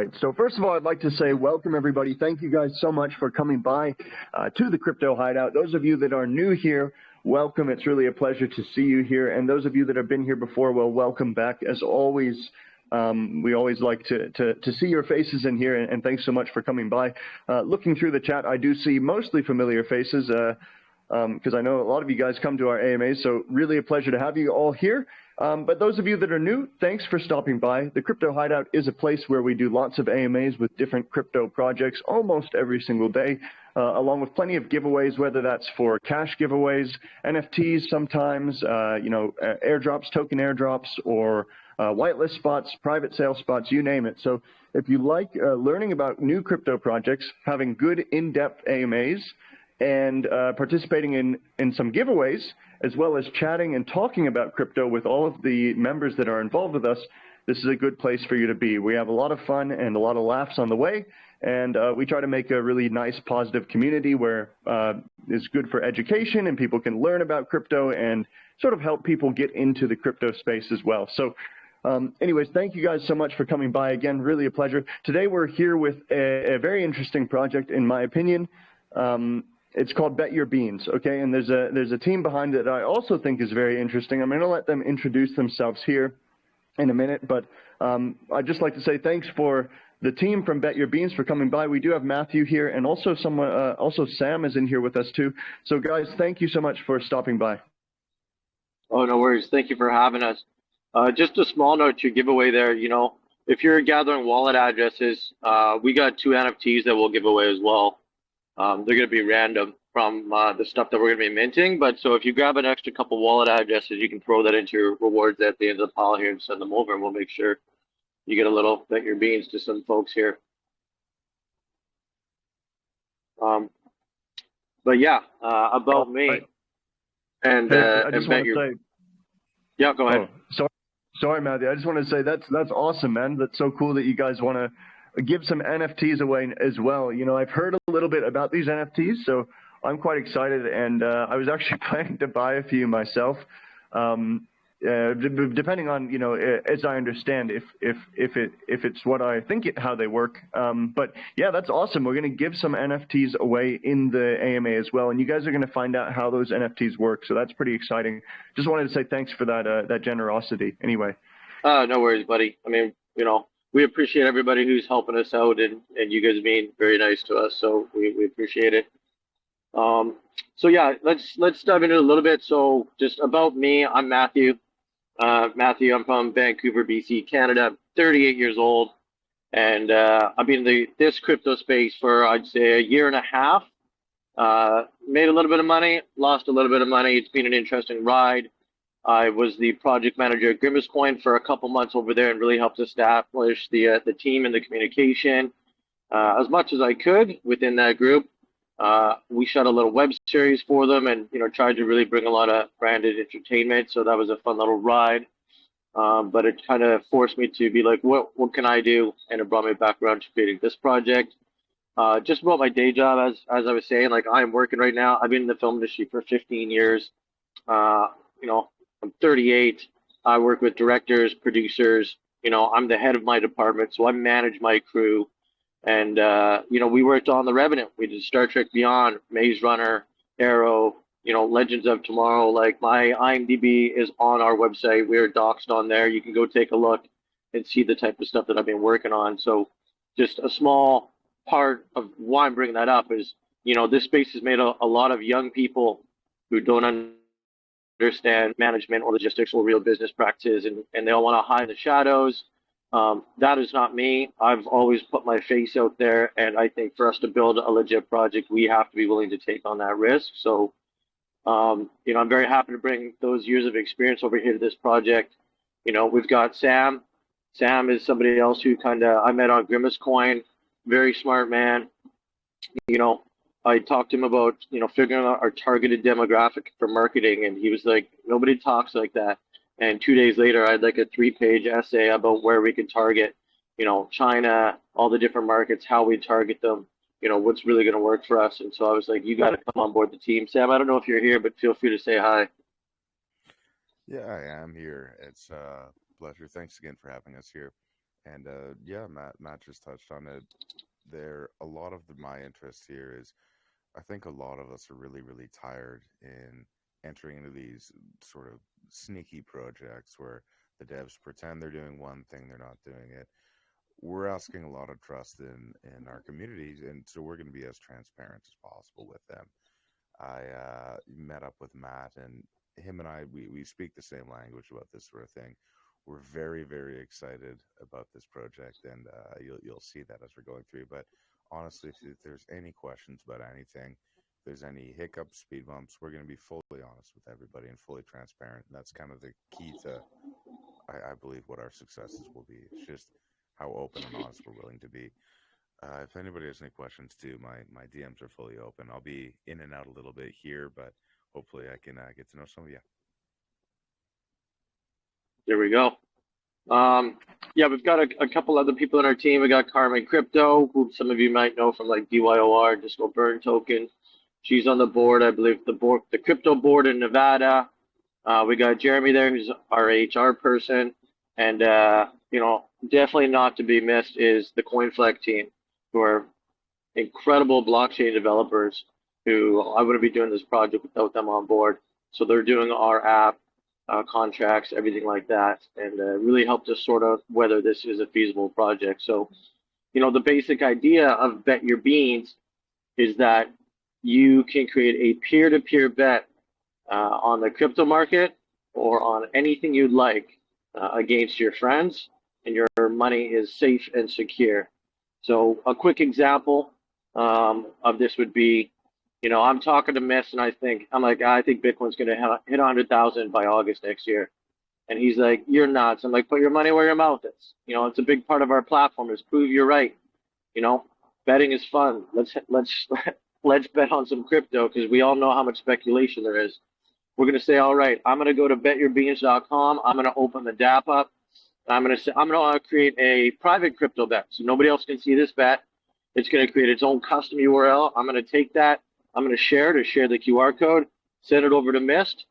right. So first of all, I'd like to say welcome, everybody. Thank you guys so much for coming by to the Crypto Hideout. Those of you that are new here, welcome. It's really a pleasure to see you here. And those of you that have been here before, well, welcome back. As always, we always like to see your faces in here, and thanks so much for coming by. Looking through the chat, I do see mostly familiar faces because I know a lot of you guys come to our AMAs, so really a pleasure to have you all here. But those of you that are new, thanks for stopping by. The Crypto Hideout is a place where we do lots of AMAs with different crypto projects almost every single day, along with plenty of giveaways, whether that's for cash giveaways, NFTs sometimes, airdrops, token airdrops, or whitelist spots, private sale spots, you name it. So if you like learning about new crypto projects, having good in-depth AMAs, and participating in some giveaways, as well as chatting and talking about crypto with all of the members that are involved with us, this is a good place for you to be. We have a lot of fun and a lot of laughs on the way, and we try to make a really nice, positive community where it's good for education and people can learn about crypto and sort of help people get into the crypto space as well. So anyways, thank you guys so much for coming by. Again, really a pleasure. Today we're here with a very interesting project, in my opinion. It's called BetYourBeans, okay? And there's a team behind it that I also think is very interesting. I'm going to let them introduce themselves here in a minute, but I'd just like to say thanks for the team from BetYourBeans for coming by. We do have Matthew here, and also also Sam is in here with us too. So guys, thank you so much for stopping by. Oh, no worries. Thank you for having us. Just a small note to give away there, if you're gathering wallet addresses, we got 2 NFTs that we'll give away as well. They're going to be random from the stuff that we're going to be minting. But so if you grab an extra couple wallet addresses, you can throw that into your rewards at the end of the pile here and send them over, and we'll make sure you get a little BetYourBeans to some folks here. But yeah, about me and BetYour. Yeah, go ahead. Sorry, Matthew. I just want to say that's awesome, man. That's so cool that you guys want to give some NFTs away as well. I've heard a little bit about these NFTs, so I'm quite excited, and I was actually planning to buy a few myself, depending on, as I understand, if it's what I think how they work. But yeah, that's awesome. We're going to give some NFTs away in the AMA as well, and you guys are going to find out how those NFTs work, so that's pretty exciting. Just wanted to say thanks for that generosity anyway. No worries, buddy. I mean, we appreciate everybody who's helping us out, and you guys being very nice to us, so we appreciate it. So yeah, let's dive into it a little bit. So just about me, I'm Matthew. I'm from Vancouver, BC, Canada. I'm 38 years old, and I've been in this crypto space for, I'd say, a year and a half. Made a little bit of money, lost a little bit of money. It's been an interesting ride. I was the project manager at Grimace Coin for a couple months over there and really helped establish the team and the communication as much as I could within that group. We shot a little web series for them and, tried to really bring a lot of branded entertainment. So that was a fun little ride. But it kind of forced me to be like, what can I do? And it brought me back around to creating this project. Just about my day job, as I was saying, like I'm working right now. I've been in the film industry for 15 years. I'm 38. I work with directors, producers. I'm the head of my department, so I manage my crew. And, we worked on the Revenant. We did Star Trek Beyond, Maze Runner, Arrow, Legends of Tomorrow. Like my IMDb is on our website. We're doxed on there. You can go take a look and see the type of stuff that I've been working on. So just a small part of why I'm bringing that up is, this space has made a lot of young people who don't understand management or logistics or real business practices, and they all want to hide in the shadows. That is not me. I've always put my face out there, and I think for us to build a legit project, we have to be willing to take on that risk. So, I'm very happy to bring those years of experience over here to this project. We've got Sam. Sam is somebody else who I met on Grimace Coin. Very smart man. I talked to him about, figuring out our targeted demographic for marketing, and he was like, nobody talks like that. And 2 days later, I had like a 3-page essay about where we could target, China, all the different markets, how we target them, what's really going to work for us. And so I was like, you got to come on board the team. Sam, I don't know if you're here, but feel free to say hi. Yeah, I am here. It's a pleasure. Thanks again for having us here. And yeah, Matt just touched on it. A lot of my interest here is I think a lot of us are really tired in entering into these sort of sneaky projects where the devs pretend they're doing one thing, they're not doing it. We're asking a lot of trust in our communities, and so we're going to be as transparent as possible with them. I met up with Matt, and him and we speak the same language about this sort of thing. We're very excited about this project, and you'll see that as we're going through. But honestly, if there's any questions about anything, if there's any hiccups, speed bumps, we're going to be fully honest with everybody and fully transparent. And that's kind of the key to, I believe, what our successes will be. It's just how open and honest we're willing to be. If anybody has any questions too, my DMs are fully open. I'll be in and out a little bit here, but hopefully I can get to know some of you. There we go. Yeah, we've got a couple other people in our team. We got Carmen Crypto, who some of you might know from like BYOR, Disco Burn Token. She's on the board, I believe, the crypto board in Nevada. We got Jeremy there, who's our HR person. And, definitely not to be missed is the CoinFlex team, who are incredible blockchain developers who I wouldn't be doing this project without them on board. So they're doing our app, contracts, everything like that, and really helped us sort of whether this is a feasible project. So, the basic idea of BetYourBeans is that you can create a peer-to-peer bet on the crypto market or on anything you'd like against your friends, and your money is safe and secure. So a quick example of this would be, I'm talking to Miss, and I think Bitcoin's going to hit 100,000 by August next year. And he's like, you're nuts. I'm like, put your money where your mouth is. It's a big part of our platform is prove you're right. Betting is fun. Let's bet on some crypto because we all know how much speculation there is. We're going to say, all right, I'm going to go to BetYourBeans.com. I'm going to open the DApp up. I'm going to create a private crypto bet so nobody else can see this bet. It's going to create its own custom URL. I'm going to take that. I'm going to share the QR code, send it over to Mist.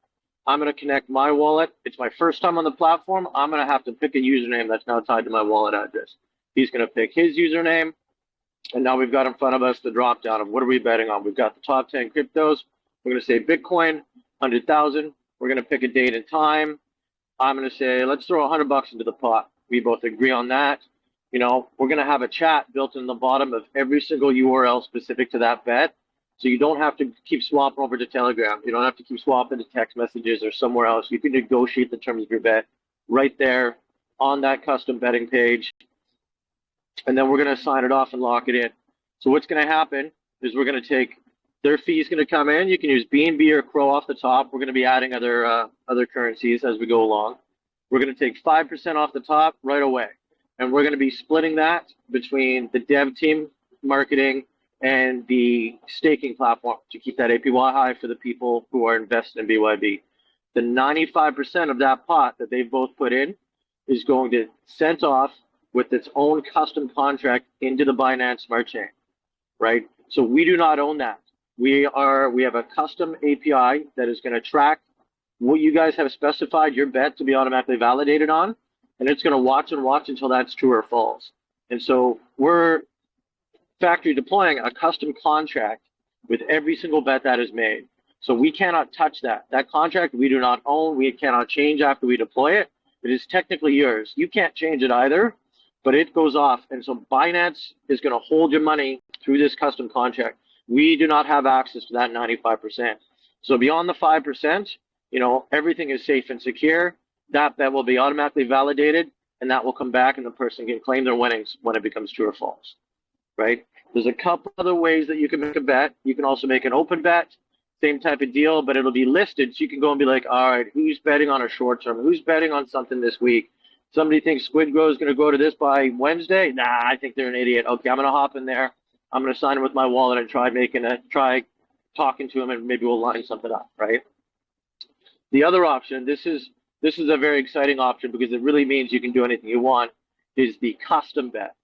I'm going to connect my wallet. It's my first time on the platform. I'm going to have to pick a username that's now tied to my wallet address. He's going to pick his username. And now we've got in front of us the drop down of what are we betting on. We've got the top 10 cryptos. We're going to say Bitcoin, 100,000. We're going to pick a date and time. I'm going to say, let's throw $100 into the pot. We both agree on that. We're going to have a chat built in the bottom of every single URL specific to that bet. So you don't have to keep swapping over to Telegram. You don't have to keep swapping to text messages or somewhere else. You can negotiate the terms of your bet right there on that custom betting page. And then we're going to sign it off and lock it in. So what's going to happen is we're going to take their fees going to come in. You can use BNB or Crow off the top. We're going to be adding other currencies as we go along. We're going to take 5% off the top right away. And we're going to be splitting that between the dev team, marketing, and the staking platform to keep that APY high for the people who are invested in BYB. The 95% of that pot that they've both put in is going to sent off with its own custom contract into the Binance Smart Chain, right? So we do not own that. We have a custom API that is going to track what you guys have specified your bet to be automatically validated on, and it's going to watch until that's true or false. And so we're factory deploying a custom contract with every single bet that is made. So we cannot touch that. That contract we do not own. We cannot change after we deploy it. It is technically yours. You can't change it either, but it goes off. And so Binance is going to hold your money through this custom contract. We do not have access to that 95%. So beyond the 5%, everything is safe and secure. That bet will be automatically validated, and that will come back, and the person can claim their winnings when it becomes true or false, right? There's a couple other ways that you can make a bet. You can also make an open bet, same type of deal, but it'll be listed. So you can go and be like, all right, who's betting on a short term? Who's betting on something this week? Somebody thinks Squid Grow is going to go to this by Wednesday? Nah, I think they're an idiot. Okay, I'm going to hop in there. I'm going to sign it with my wallet and try talking to him, and maybe we'll line something up, right? The other option, this is a very exciting option because it really means you can do anything you want, is the custom bet.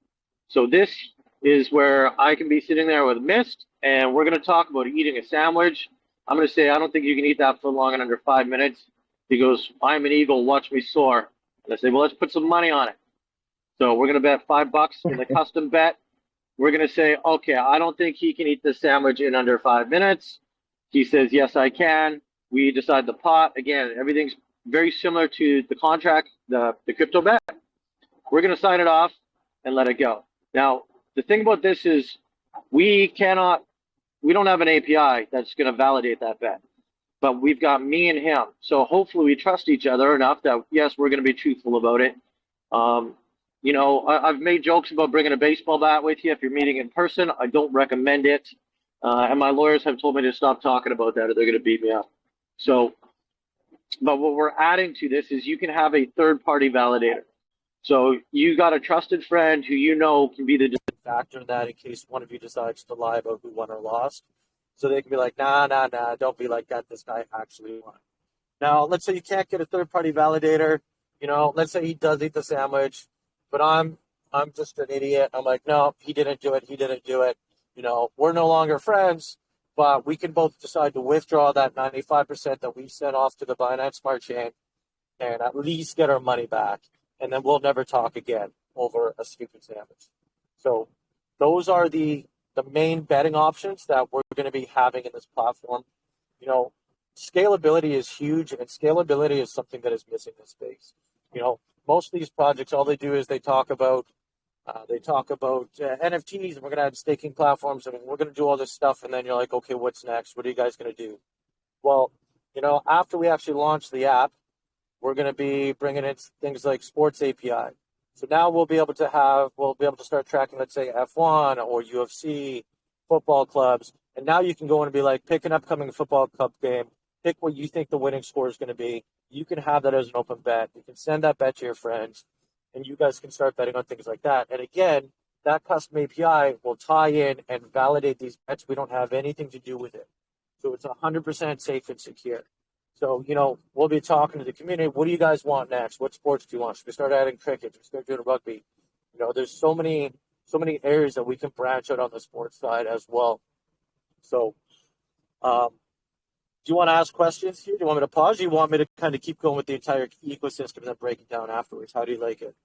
So this is where I can be sitting there with Mist, and we're going to talk about eating a sandwich. I'm going to say, I don't think you can eat that for long in under 5 minutes. He goes, I'm an eagle, watch me soar. And I say, well, let's put some money on it. So we're going to bet $5 in the custom bet. We're going to say, okay, I don't think he can eat the sandwich in under 5 minutes. He says, yes, I can. We decide the pot. Again, everything's very similar to the contract, the crypto bet. We're going to sign it off and let it go. Now, the thing about this is we don't have an API that's going to validate that bet, but we've got me and him. So hopefully we trust each other enough that, yes, we're going to be truthful about it. You know, I've made jokes about bringing a baseball bat with you if you're meeting in person. I don't recommend it. And my lawyers have told me to stop talking about that or they're going to beat me up. So, but what we're adding to this is you can have a third-party validator. So you got a trusted friend who you know can be the factor in that in case one of you decides to lie about who won or lost. So they can be like, nah, don't be like that. This guy actually won. Now, let's say you can't get a third-party validator. You know, let's say he does eat the sandwich, but I'm just an idiot. I'm like, no, he didn't do it. He didn't do it. You know, we're no longer friends, but we can both decide to withdraw that 95% that we sent off to the Binance Smart Chain and at least get our money back. And then we'll never talk again over a stupid sandwich. So those are the main betting options that we're going to be having in this platform. You know, scalability is huge, and scalability is something that is missing in space. You know, most of these projects, all they do is they talk about NFTs, and we're going to add staking platforms, and we're going to do all this stuff. And then you're like, okay, what's next? What are you guys going to do? Well, you know, after we actually launch the app, we're going to be bringing in things like sports API. So now we'll be able to start tracking, let's say, F1 or UFC, football clubs. And now you can go in and be like, pick an upcoming football club game, pick what you think the winning score is going to be. You can have that as an open bet. You can send that bet to your friends, and you guys can start betting on things like that. And again, that custom API will tie in and validate these bets. We don't have anything to do with it. So it's 100% safe and secure. So, you know, we'll be talking to the community. What do you guys want next? What sports do you want? Should we start adding cricket? Should we start doing rugby? You know, there's so many areas that we can branch out on the sports side as well. So, do you want to ask questions here? Do you want me to pause? Or do you want me to kind of keep going with the entire ecosystem and then break it down afterwards? How do you like it?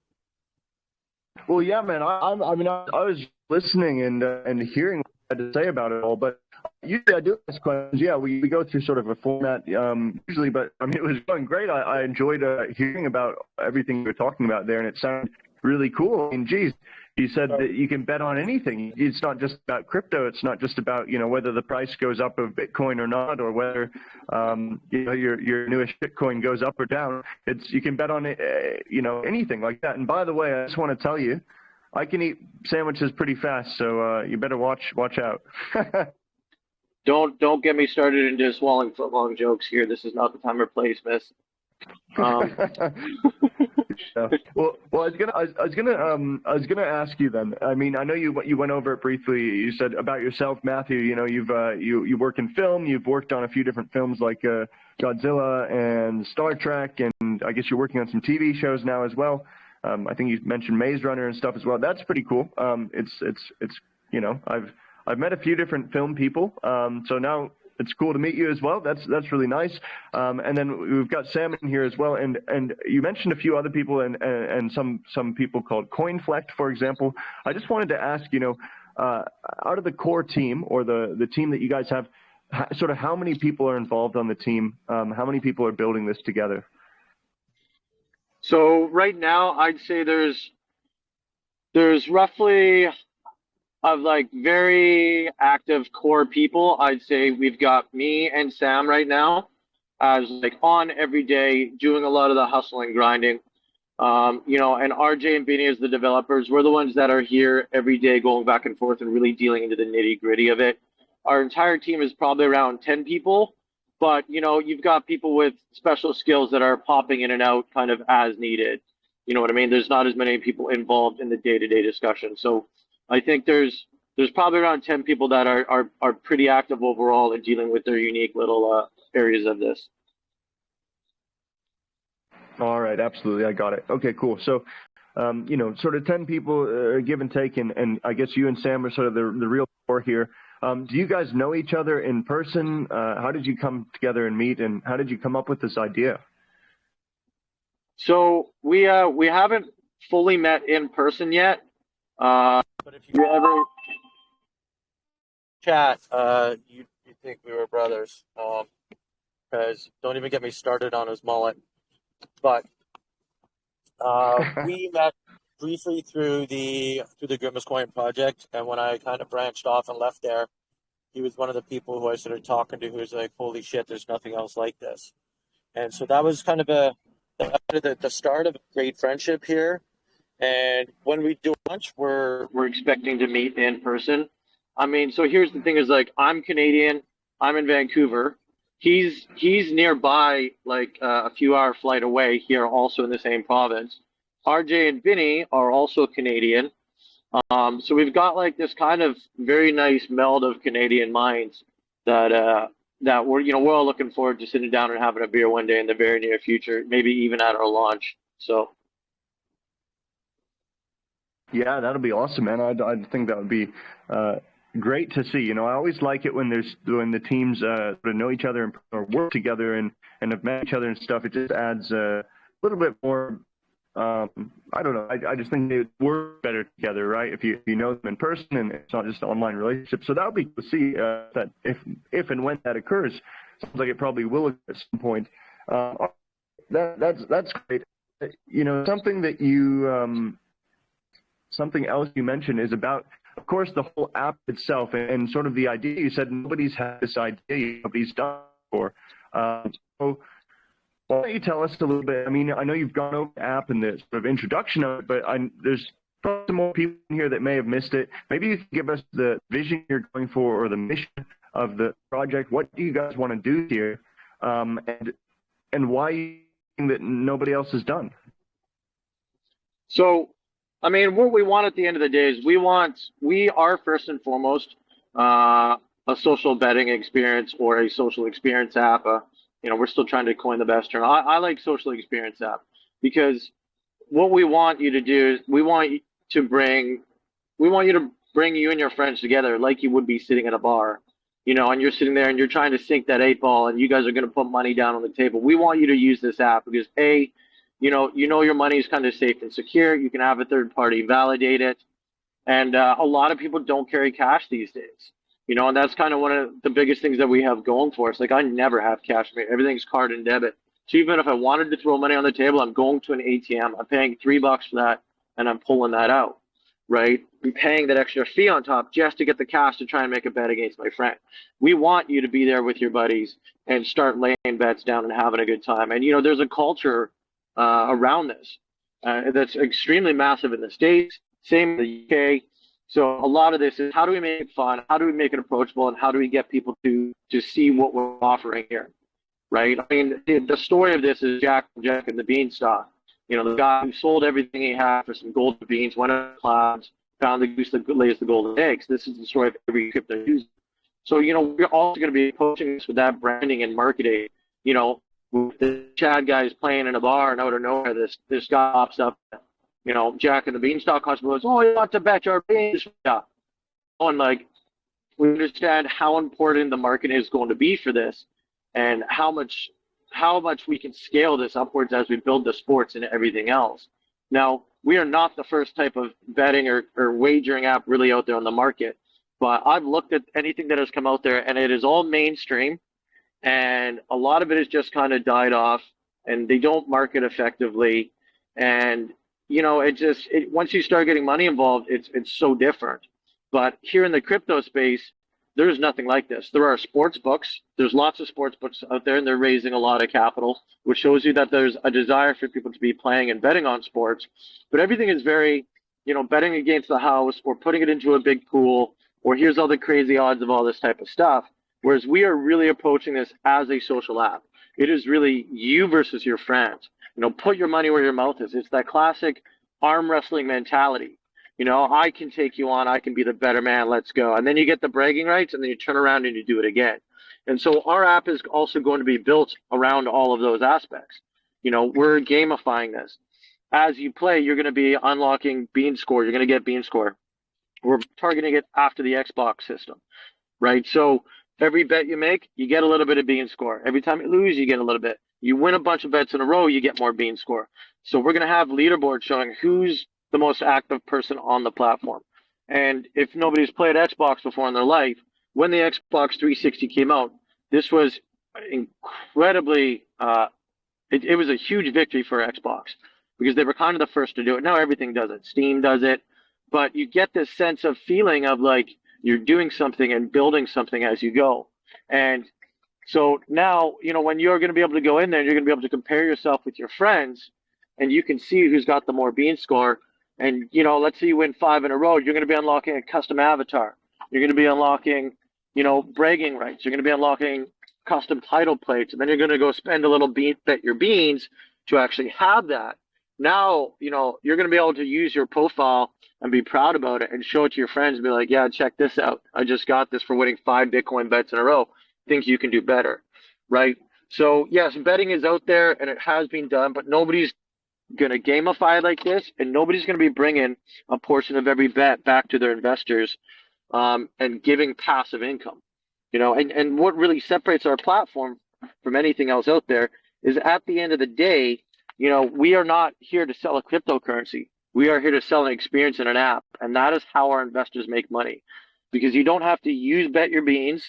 Well, yeah, man. I was listening and hearing what you had to say about it all, but usually I do ask questions. Yeah, we go through sort of a format usually, but I mean, it was going great. I enjoyed hearing about everything you were talking about there, and it sounded really cool. I mean, geez, you said that you can bet on anything. It's not just about crypto. It's not just about, you know, whether the price goes up of Bitcoin or not, or whether you know, your newest Bitcoin goes up or down. You can bet on you know, anything like that. And by the way, I just want to tell you, I can eat sandwiches pretty fast, so you better watch out. Don't get me started into swallowing footlong jokes here. This is not the time or place, miss. Well, I was gonna ask you then. I mean, I know you went over it briefly. You said about yourself, Matthew. You know, you work in film. You've worked on a few different films like Godzilla and Star Trek, and I guess you're working on some TV shows now as well. I think you mentioned Maze Runner and stuff as well. That's pretty cool. It's you know, I've met a few different film people. So now it's cool to meet you as well. That's really nice. And then we've got Sam in here as well. And you mentioned a few other people and some people called CoinFlect, for example. I just wanted to ask, you know, out of the core team or the team that you guys have, sort of how many people are involved on the team? How many people are building this together? So right now, I'd say there's roughly, of like very active core people, I'd say we've got me and Sam right now as like on every day doing a lot of the hustle and grinding. You know, and RJ and Beanie as the developers, we're the ones that are here every day going back and forth and really dealing into the nitty gritty of it. Our entire team is probably around 10 people, but you know, you've got people with special skills that are popping in and out kind of as needed. You know what I mean? There's not as many people involved in the day-to-day discussion. So I think there's probably around 10 people that are pretty active overall in dealing with their unique little areas of this. All right, absolutely, I got it. Okay, cool. So, you know, sort of 10 people, give and take, and I guess you and Sam are sort of the real core here. Do you guys know each other in person? How did you come together and meet, and how did you come up with this idea? So we haven't fully met in person yet. But if you ever chat, you think we were brothers. Because don't even get me started on his mullet. But we met briefly through the Grimace Coin project, and when I kind of branched off and left there, he was one of the people who I started talking to, who was like, "Holy shit, there's nothing else like this." And so that was kind of the start of a great friendship here. And when we do lunch, we're expecting to meet in person. I mean, so here's the thing: is like I'm Canadian, I'm in Vancouver. He's nearby, like a few hour flight away here, also in the same province. RJ and Vinny are also Canadian. So we've got like this kind of very nice meld of Canadian minds that we're all looking forward to sitting down and having a beer one day in the very near future, maybe even at our launch. So. Yeah, that'll be awesome, man. I think that would be great to see. I always like it when the teams sort of know each other and or work together and have met each other and stuff. It just adds a little bit more. I don't know. I just think they work better together, right? If you know them in person and it's not just an online relationship. So that would be cool to see that if and when that occurs. Sounds like it probably will at some point. That's great. Something that you something else you mentioned is about, of course, the whole app itself and sort of the idea. You said nobody's had this idea, nobody's done it before. So why don't you tell us a little bit? I mean, I know you've gone over the app and the sort of introduction of it, but there's probably some more people in here that may have missed it. Maybe you can give us the vision you're going for or the mission of the project. What do you guys want to do here, and why you think that nobody else has done? So, I mean, what we want at the end of the day is we are first and foremost a social betting experience or a social experience app. We're still trying to coin the best term. I like social experience app because what we want you to do is we want you to bring you and your friends together like you would be sitting at a bar, and you're sitting there and you're trying to sink that 8 ball and you guys are going to put money down on the table. We want you to use this app because your money is kind of safe and secure. You can have a third party validate it. And a lot of people don't carry cash these days, and that's kind of one of the biggest things that we have going for us. Like I never have cash. Everything's card and debit. So even if I wanted to throw money on the table, I'm going to an ATM. I'm paying $3 for that and I'm pulling that out, right? I'm paying that extra fee on top just to get the cash to try and make a bet against my friend. We want you to be there with your buddies and start laying bets down and having a good time. And, there's a culture around this that's extremely massive in the States, same in the UK. So a lot of this is how do we make it fun, how do we make it approachable, and how do we get people to see what we're offering here, right? I mean, the story of this is Jack and the Beanstalk. The guy who sold everything he had for some golden beans, went up the clouds, found the goose that lays the golden eggs. This is the story of every crypto user. So, we're also going to be approaching this with that branding and marketing. The Chad guy is playing in a bar and out of nowhere, this guy pops up, Jack and the Beanstalk customer goes, "Oh, you want to BetYourBeans?" Yeah. And like, we understand how important the market is going to be for this and how much we can scale this upwards as we build the sports and everything else. Now, we are not the first type of betting or wagering app really out there on the market, but I've looked at anything that has come out there and it is all mainstream. And a lot of it has just kind of died off and they don't market effectively. And, once you start getting money involved, it's so different. But here in the crypto space, there's nothing like this. There are sports books. There's lots of sports books out there and they're raising a lot of capital, which shows you that there's a desire for people to be playing and betting on sports. But everything is very, betting against the house or putting it into a big pool or here's all the crazy odds of all this type of stuff. Whereas we are really approaching this as a social app. It is really you versus your friends. Put your money where your mouth is. It's that classic arm wrestling mentality. I can take you on. I can be the better man. Let's go. And then you get the bragging rights and then you turn around and you do it again. And so our app is also going to be built around all of those aspects. We're gamifying this. As you play, you're going to be unlocking Bean Score. You're going to get Bean Score. We're targeting it after the Xbox system, right? So every bet you make, you get a little bit of Bean Score. Every time you lose, you get a little bit. you win a bunch of bets in a row, you get more bean score. So we're going to have leaderboards showing who's the most active person on the platform. And if nobody's played Xbox before in their life, when the Xbox 360 came out, this was incredibly, it was a huge victory for Xbox because they were kind of the first to do it. Now everything does it. Steam does it. But you get this sense of feeling of like you're doing something and building something as you go. And so now, when you're going to be able to go in there, you're going to be able to compare yourself with your friends, and you can see who's got the more bean score. And, let's say you win 5 in a row, you're going to be unlocking a custom avatar. You're going to be unlocking, bragging rights. You're going to be unlocking custom title plates. And then you're going to go spend a little bet your beans to actually have that. Now, you're going to be able to use your profile and be proud about it and show it to your friends and be like, yeah, check this out. I just got this for winning 5 Bitcoin bets in a row. Think you can do better, right? So, yes, betting is out there and it has been done, but nobody's going to gamify it like this, and nobody's going to be bringing a portion of every bet back to their investors and giving passive income. And what really separates our platform from anything else out there is at the end of the day, we are not here to sell a cryptocurrency. We are here to sell an experience in an app, and that is how our investors make money, because you don't have to use BetYourBeans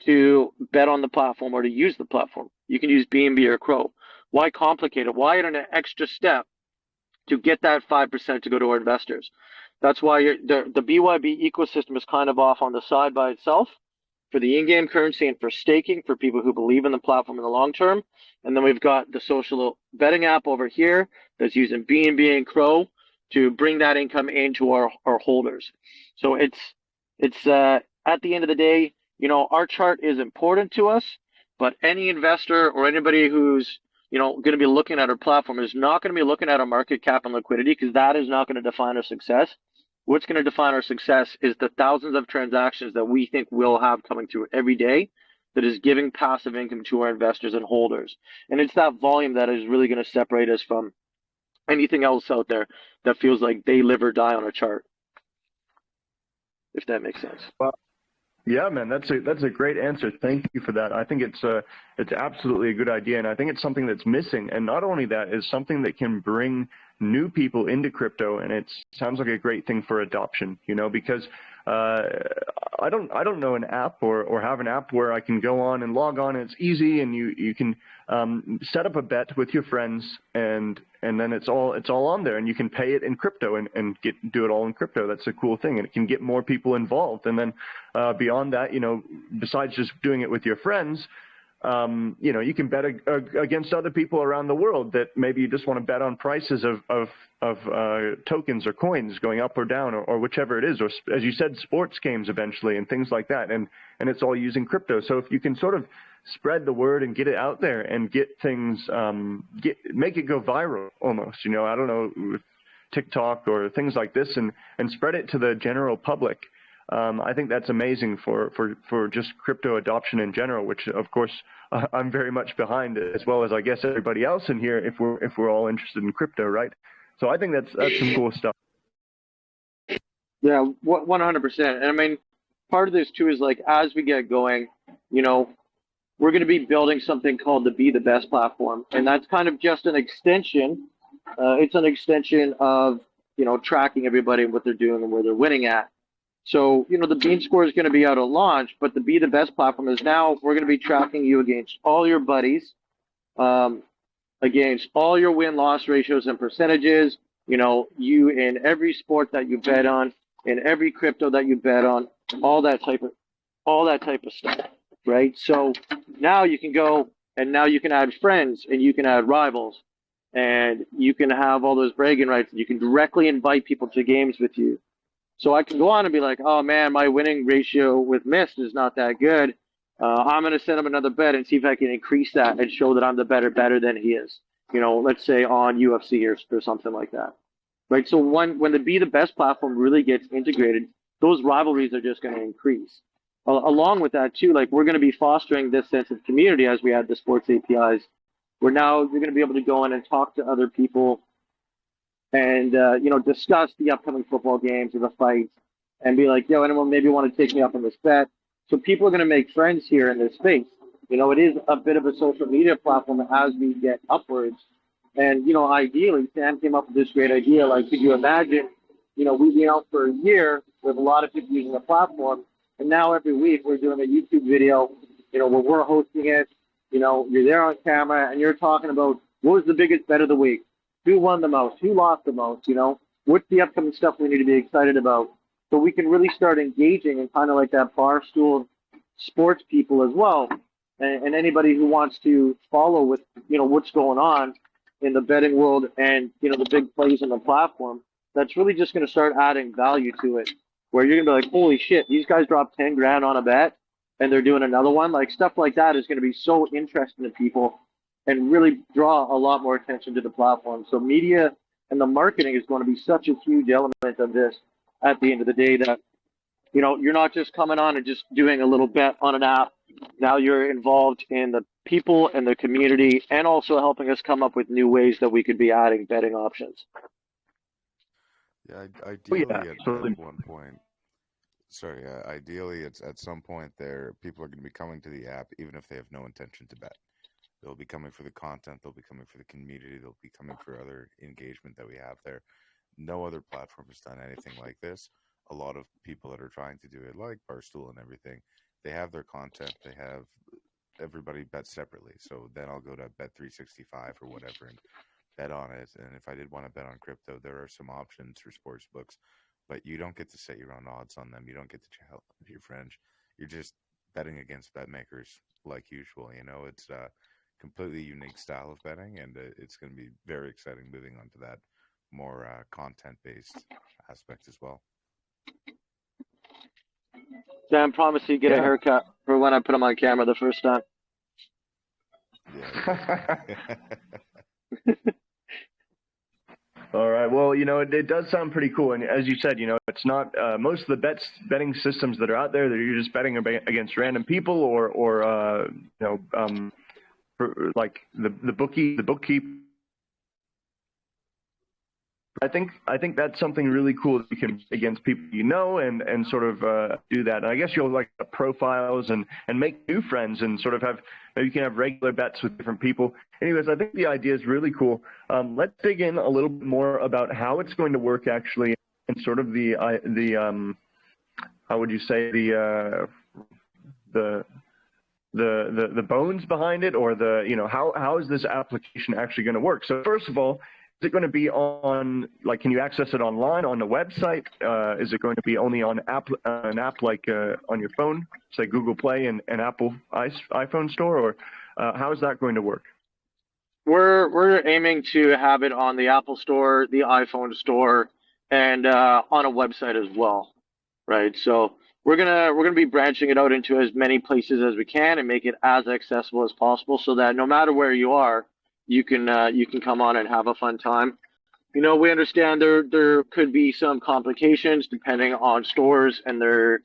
to bet on the platform or to use the platform. You can use BNB or Crow. Why complicate it? Why add an extra step to get that 5% to go to our investors? That's why the BYB ecosystem is kind of off on the side by itself for the in-game currency and for staking for people who believe in the platform in the long term. And then we've got the social betting app over here that's using BNB and Crow to bring that income into our holders. So it's at the end of the day, our chart is important to us, but any investor or anybody who's going to be looking at our platform is not going to be looking at our market cap and liquidity, because that is not going to define our success. What's going to define our success is the thousands of transactions that we think we'll have coming through every day that is giving passive income to our investors and holders. And it's that volume that is really going to separate us from anything else out there that feels like they live or die on a chart, if that makes sense. Well, yeah, man, that's a great answer. Thank you for that. I think it's absolutely a good idea, and I think it's something that's missing. And not only that, is something that can bring new people into crypto, and it sounds like a great thing for adoption. Because I don't know an app or have an app where I can go on and log on, and it's easy, and you can set up a bet with your friends, and then it's all on there, and you can pay it in crypto and do it all in crypto. That's a cool thing, and it can get more people involved. And then beyond that, besides just doing it with your friends, you can bet against other people around the world that maybe you just want to bet on prices of tokens or coins going up or down, or whichever it is, or as you said, sports games eventually and things like that. And it's all using crypto. So if you can sort of spread the word and get it out there and get things, make it go viral almost, I don't know, with TikTok or things like this, and spread it to the general public. I think that's amazing for just crypto adoption in general, which of course I'm very much behind, as well as I guess everybody else in here, if we're all interested in crypto, right? So I think that's some cool stuff. Yeah, 100%. And I mean, part of this too is like, as we get going, we're going to be building something called the Be the Best platform, and that's kind of just an extension. It's an extension of tracking everybody and what they're doing and where they're winning at. So, the Bean Score is going to be out at launch, but the Be the Best platform is now we're going to be tracking you against all your buddies, against all your win-loss ratios and percentages, you in every sport that you bet on, in every crypto that you bet on, all that type of stuff, right? So now you can go and now you can add friends and you can add rivals and you can have all those bragging rights. And you can directly invite people to games with you. So I can go on and be like, oh man, my winning ratio with Mist is not that good. I'm going to send him another bet and see if I can increase that and show that I'm the better than he is. Let's say on UFC or something like that. Right. So when the Be the Best platform really gets integrated, those rivalries are just going to increase. Along with that too, like we're going to be fostering this sense of community as we add the sports APIs, where now you're going to be able to go in and talk to other people and, discuss the upcoming football games or the fights and be like, yo, anyone maybe want to take me up on this bet? So people are going to make friends here in this space. it is a bit of a social media platform as we get upwards. And, ideally, Sam came up with this great idea. Like, could you imagine, we've been out for a year with a lot of people using the platform, and now every week we're doing a YouTube video, where we're hosting it. You're there on camera, and you're talking about what was the biggest bet of the week, who won the most, who lost the most, what's the upcoming stuff we need to be excited about. So we can really start engaging and kind of like that barstool sports people as well, and anybody who wants to follow with, what's going on in the betting world and, the big plays on the platform. That's really just going to start adding value to it, where you're going to be like, holy shit, these guys dropped 10 grand on a bet and they're doing another one. Like, stuff like that is going to be so interesting to people and really draw a lot more attention to the platform. So media and the marketing is going to be such a huge element of this at the end of the day, that, you're not just coming on and just doing a little bet on an app. Now you're involved in the people and the community, and also helping us come up with new ways that we could be adding betting options. Yeah, ideally at one point. Sorry, ideally it's at some point there, people are going to be coming to the app even if they have no intention to bet. They'll be coming for the content, they'll be coming for the community, they'll be coming for other engagement that we have there. No other platform has done anything like this. A lot of people that are trying to do it, like Barstool and everything, they have their content, they have everybody bet separately. So then I'll go to Bet365 or whatever and bet on it. And if I did want to bet on crypto, there are some options for sports books, but you don't get to set your own odds on them. You don't get to challenge your friends. You're just betting against bet makers like usual. It's a completely unique style of betting, and it's going to be very exciting moving on to that more content-based aspect as well. Dan promised he'd get a haircut for when I put him on camera the first time. Yeah. All right. Well, it does sound pretty cool. And as you said, it's not most of the betting systems that are out there that you're just betting against random people or like the bookkeeper. I think that's something really cool that you can against people and sort of do that. And I guess you'll like profiles and make new friends and sort of maybe you can have regular bets with different people. Anyways, I think the idea is really cool. Let's dig in a little bit more about how it's going to work actually, and sort of the how would you say the bones behind it, or how is this application actually going to work? So first of all, is it going to be on, like, can you access it online on the website? Is it going to be only on an app like on your phone, say Google Play and Apple iPhone store, or how is that going to work? We're aiming to have it on the Apple Store, the iPhone Store, and on a website as well, right? So we're gonna be branching it out into as many places as we can and make it as accessible as possible, so that no matter where you are, you can come on and have a fun time. We understand there could be some complications depending on stores and their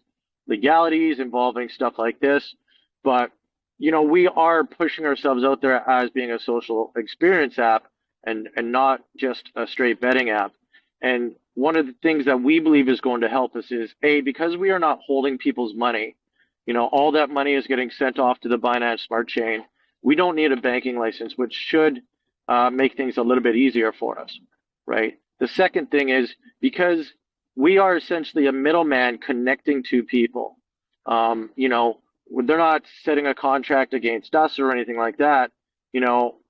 legalities involving stuff like this, but we are pushing ourselves out there as being a social experience app and not just a straight betting app. And one of the things that we believe is going to help us is, because we are not holding people's money, all that money is getting sent off to the Binance Smart Chain. We don't need a banking license, which should make things a little bit easier for us, right? The second thing is, because we are essentially a middleman connecting to people, they're not setting a contract against us or anything like that.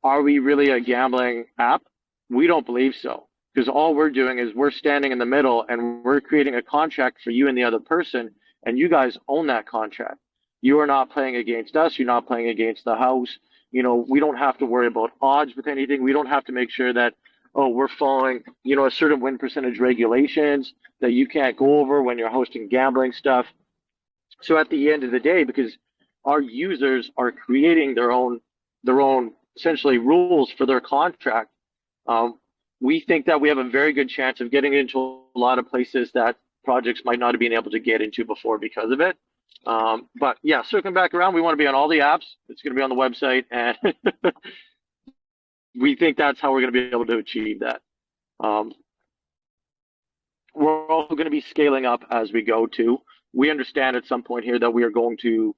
Are we really a gambling app? We don't believe so, because all we're doing is we're standing in the middle and we're creating a contract for you and the other person, and you guys own that contract. You are not playing against us. You're not playing against the house. We don't have to worry about odds with anything. We don't have to make sure that, we're following, a certain win percentage regulations that you can't go over when you're hosting gambling stuff. So at the end of the day, because our users are creating their own essentially rules for their contract, we think that we have a very good chance of getting into a lot of places that projects might not have been able to get into before because of it. But yeah, circling back around, we want to be on all the apps. It's going to be on the website, and we think that's how we're going to be able to achieve that. We're also going to be scaling up as we go too. We understand at some point here that we are going to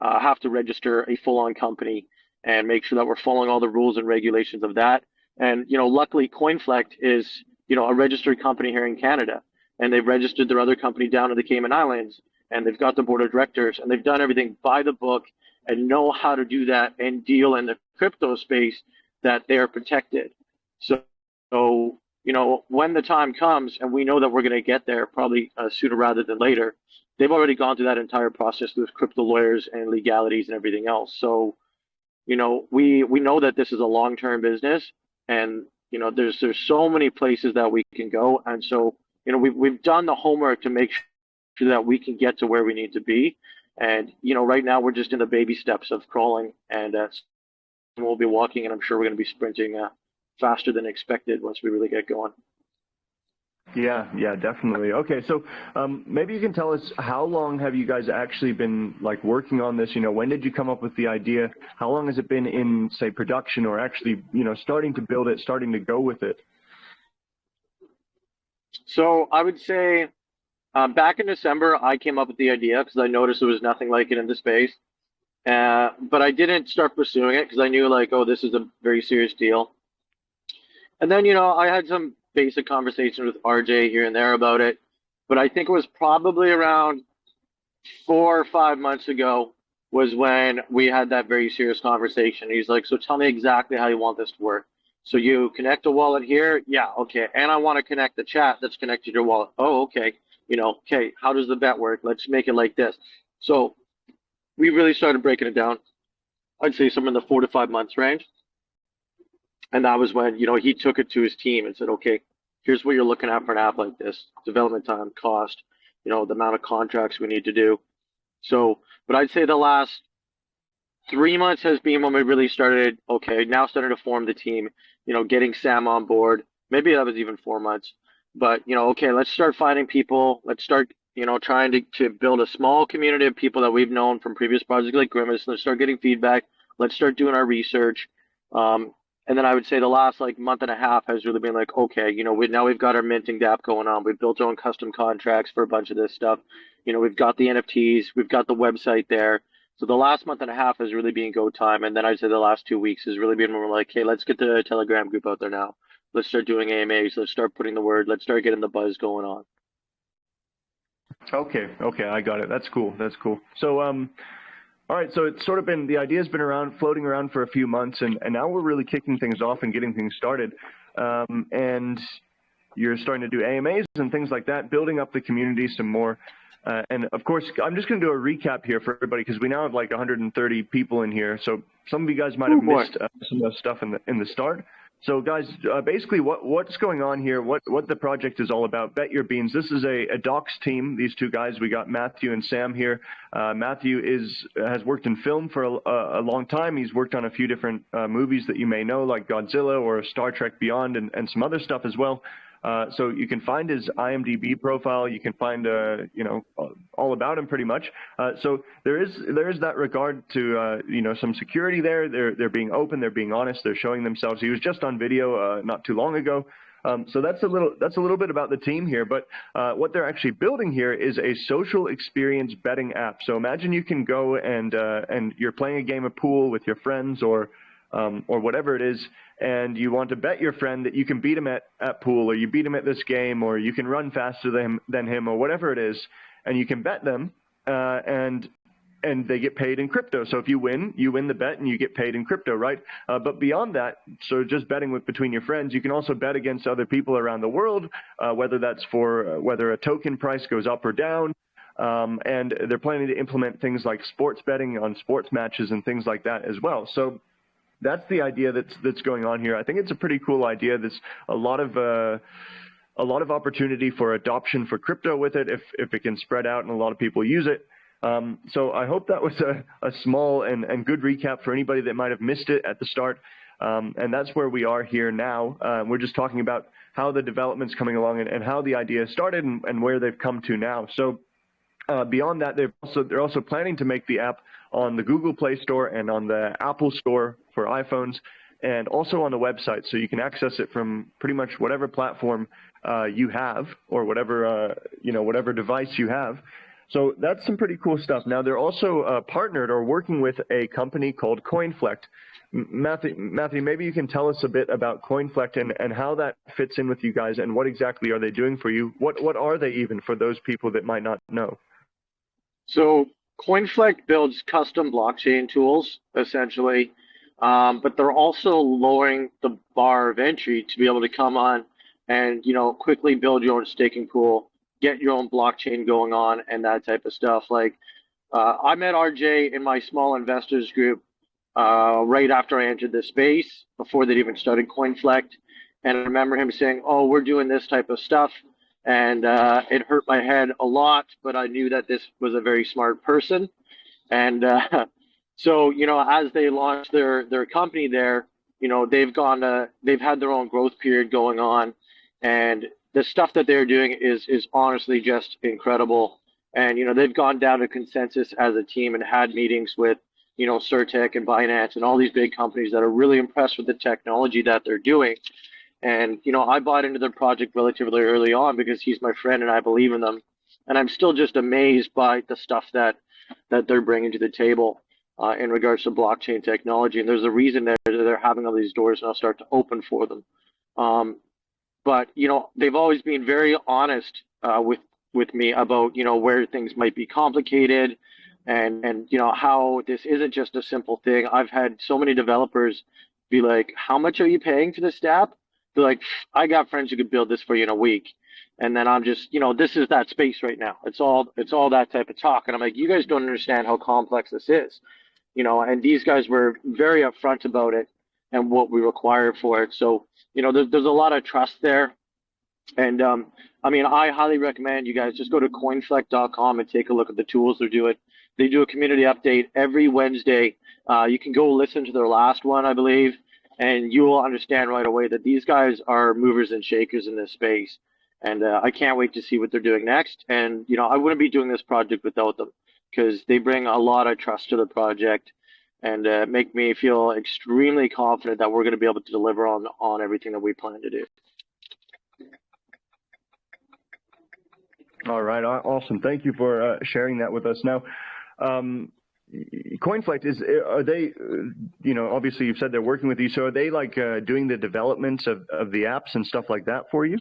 have to register a full-on company and make sure that we're following all the rules and regulations of that. And, luckily CoinFlect is, a registered company here in Canada, and they've registered their other company down in the Cayman Islands, and they've got the board of directors, and they've done everything by the book and know how to do that and deal in the crypto space that they are protected. So, when the time comes and we know that we're going to get there probably sooner rather than later, they've already gone through that entire process with crypto lawyers and legalities and everything else. So, we know that this is a long-term business, and, there's so many places that we can go. And so, we've done the homework to make sure that we can get to where we need to be. And, right now we're just in the baby steps of crawling, and we'll be walking, and I'm sure we're going to be sprinting faster than expected once we really get going. Yeah, definitely. Okay, so maybe you can tell us, how long have you guys actually been working on this? When did you come up with the idea? How long has it been in, say, production, or actually, starting to build it, starting to go with it? So I would say back in December, I came up with the idea because I noticed there was nothing like it in the space. But I didn't start pursuing it because I knew this is a very serious deal. And then, I had some basic conversations with RJ here and there about it. But I think it was probably around 4 or 5 months ago was when we had that very serious conversation. He's like, so tell me exactly how you want this to work. So you connect a wallet here? Yeah, okay. And I want to connect the chat that's connected to your wallet. Oh, okay. Okay, how does the bet work? Let's make it like this. So we really started breaking it down. I'd say somewhere in the 4 to 5 months range. And that was when, he took it to his team and said, okay, here's what you're looking at for an app like this: development time, cost, the amount of contracts we need to do. So, but I'd say the last 3 months has been when we really started, now starting to form the team, getting Sam on board. Maybe that was even 4 months. But, let's start finding people. Let's start, trying to build a small community of people that we've known from previous projects like Grimace. Let's start getting feedback. Let's start doing our research. And then I would say the last month and a half has really been now we've got our minting app going on. We've built our own custom contracts for a bunch of this stuff. We've got the NFTs. We've got the website there. So the last month and a half has really been go time. And then I'd say the last 2 weeks has really been when we're like, hey, let's get the Telegram group out there now. Let's start doing AMAs. Let's start putting the word. Let's start getting the buzz going on. Okay, I got it. That's cool. So, all right, so it's sort of been, the idea's been floating around for a few months, and now we're really kicking things off and getting things started. And you're starting to do AMAs and things like that, building up the community some more. And of course, I'm just going to do a recap here for everybody, because we now have 130 people in here. So some of you guys might have missed some of the stuff in the start. So guys, basically what's going on here, what the project is all about: BetYourBeans. This is a docs team. These two guys, we got Matthew and Sam here. Matthew has worked in film for a long time. He's worked on a few different movies that you may know, like Godzilla or Star Trek Beyond, and some other stuff as well. So you can find his IMDb profile. You can find, all about him pretty much. So there is that regard to, some security there. They're being open. They're being honest. They're showing themselves. He was just on video not too long ago. So that's a little bit about the team here. But what they're actually building here is a social experience betting app. So imagine you can go and you're playing a game of pool with your friends or whatever it is, and you want to bet your friend that you can beat him at pool, or you beat him at this game, or you can run faster than him, or whatever it is, and you can bet them, and they get paid in crypto. So if you win the bet and you get paid in crypto, right? But beyond that, so just betting between your friends, you can also bet against other people around the world, whether that's for whether a token price goes up or down. And they're planning to implement things like sports betting on sports matches and things like that as well. So that's the idea that's going on here. I think it's a pretty cool idea. There's a lot of opportunity for adoption for crypto with it if it can spread out and a lot of people use it. So I hope that was a small and good recap for anybody that might have missed it at the start. And that's where we are here now. We're just talking about how the development's coming along and how the idea started and where they've come to now. So beyond that, they're also planning to make the app on the Google Play Store and on the Apple Store for iPhones, and also on the website, so you can access it from pretty much whatever platform you have, or whatever whatever device you have. So that's some pretty cool stuff. Now, they're also partnered or working with a company called CoinFlect. Matthew, maybe you can tell us a bit about CoinFlect and how that fits in with you guys, and what exactly are they doing for you? What are they, even for those people that might not know? So CoinFlect builds custom blockchain tools, essentially, but they're also lowering the bar of entry to be able to come on and quickly build your own staking pool, get your own blockchain going on, and that type of stuff. Like I met RJ in my small investors group right after I entered this space, before they'd even started CoinFlect, and I remember him saying, "Oh, we're doing this type of stuff." And it hurt my head a lot, but I knew that this was a very smart person. And so, as they launched their company there, they've had their own growth period going on, and the stuff that they're doing is honestly just incredible. And they've gone down to consensus as a team and had meetings with Certec and Binance and all these big companies that are really impressed with the technology that they're doing. And, I bought into their project relatively early on because he's my friend and I believe in them. And I'm still just amazed by the stuff that they're bringing to the table in regards to blockchain technology. And there's a reason that they're having all these doors now start to open for them. But, they've always been very honest with me about, where things might be complicated and how this isn't just a simple thing. I've had so many developers be like, "How much are you paying for this app?" They're like, "I got friends who could build this for you in a week." And then I'm just, this is that space right now. It's all that type of talk. And I'm like, you guys don't understand how complex this is, and these guys were very upfront about it and what we require for it. So, there's a lot of trust there. And I highly recommend you guys just go to coinflect.com and take a look at the tools they're doing. They do a community update every Wednesday. You can go listen to their last one, I believe, and you will understand right away that these guys are movers and shakers in this space. And I can't wait to see what they're doing next. And, I wouldn't be doing this project without them, because they bring a lot of trust to the project and make me feel extremely confident that we're going to be able to deliver on everything that we plan to do. All right, awesome. Thank you for sharing that with us. Now, CoinFlect, are they, obviously you've said they're working with you, so are they like doing the developments of the apps and stuff like that for you?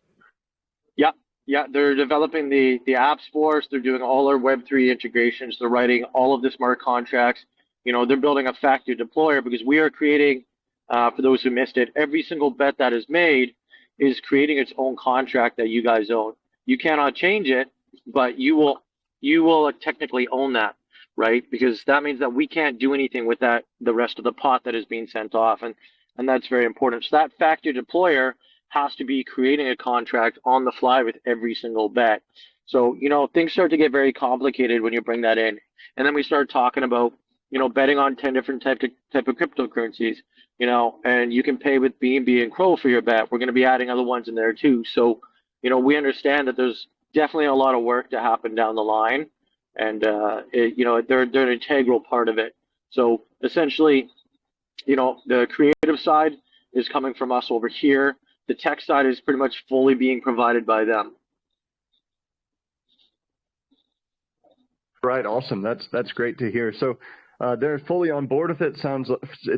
Yeah, they're developing the apps for us. They're doing all our Web3 integrations. They're writing all of the smart contracts. They're building a factory deployer, because we are creating, for those who missed it, every single bet that is made is creating its own contract that you guys own. You cannot change it, but you will technically own that, right? Because that means that we can't do anything with the rest of the pot that is being sent off, and that's very important. So that factory deployer has to be creating a contract on the fly with every single bet. So things start to get very complicated when you bring that in, and then we start talking about betting on 10 different type of cryptocurrencies, and you can pay with BNB and Crow for your bet. We're going to be adding other ones in there too. So we understand that there's definitely a lot of work to happen down the line, and they're an integral part of it. So essentially, the creative side is coming from us over here. The tech side is pretty much fully being provided by them. Right, awesome. That's great to hear. So they're fully on board with it. It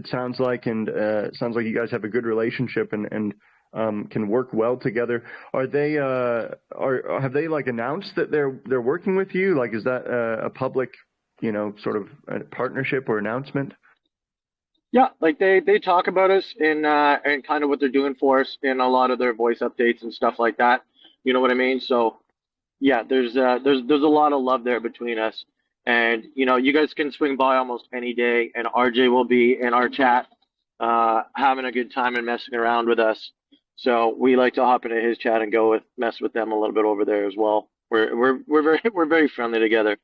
sounds like, and it sounds like you guys have a good relationship and can work well together. Are they have they like announced that they're working with you? Like, is that a public, sort of a partnership or announcement? Yeah, like they talk about us in and kind of what they're doing for us in a lot of their voice updates and stuff like that. You know what I mean? So yeah, there's a lot of love there between us. And you guys can swing by almost any day, and RJ will be in our chat having a good time and messing around with us. So we like to hop into his chat and mess with them a little bit over there as well. We're very friendly together.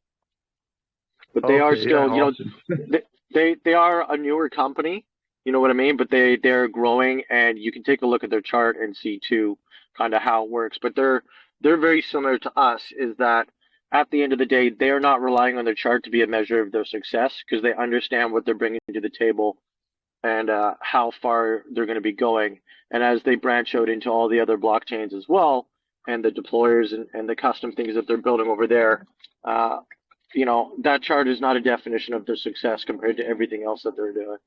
But they are still, awesome. They are a newer company, you know what I mean? But they're growing, and you can take a look at their chart and see too kind of how it works. But they're very similar to us, is that at the end of the day, they are not relying on their chart to be a measure of their success, because they understand what they're bringing to the table and how far they're going to be going. And as they branch out into all the other blockchains as well, and the deployers and the custom things that they're building over there, that chart is not a definition of their success compared to everything else that they're doing.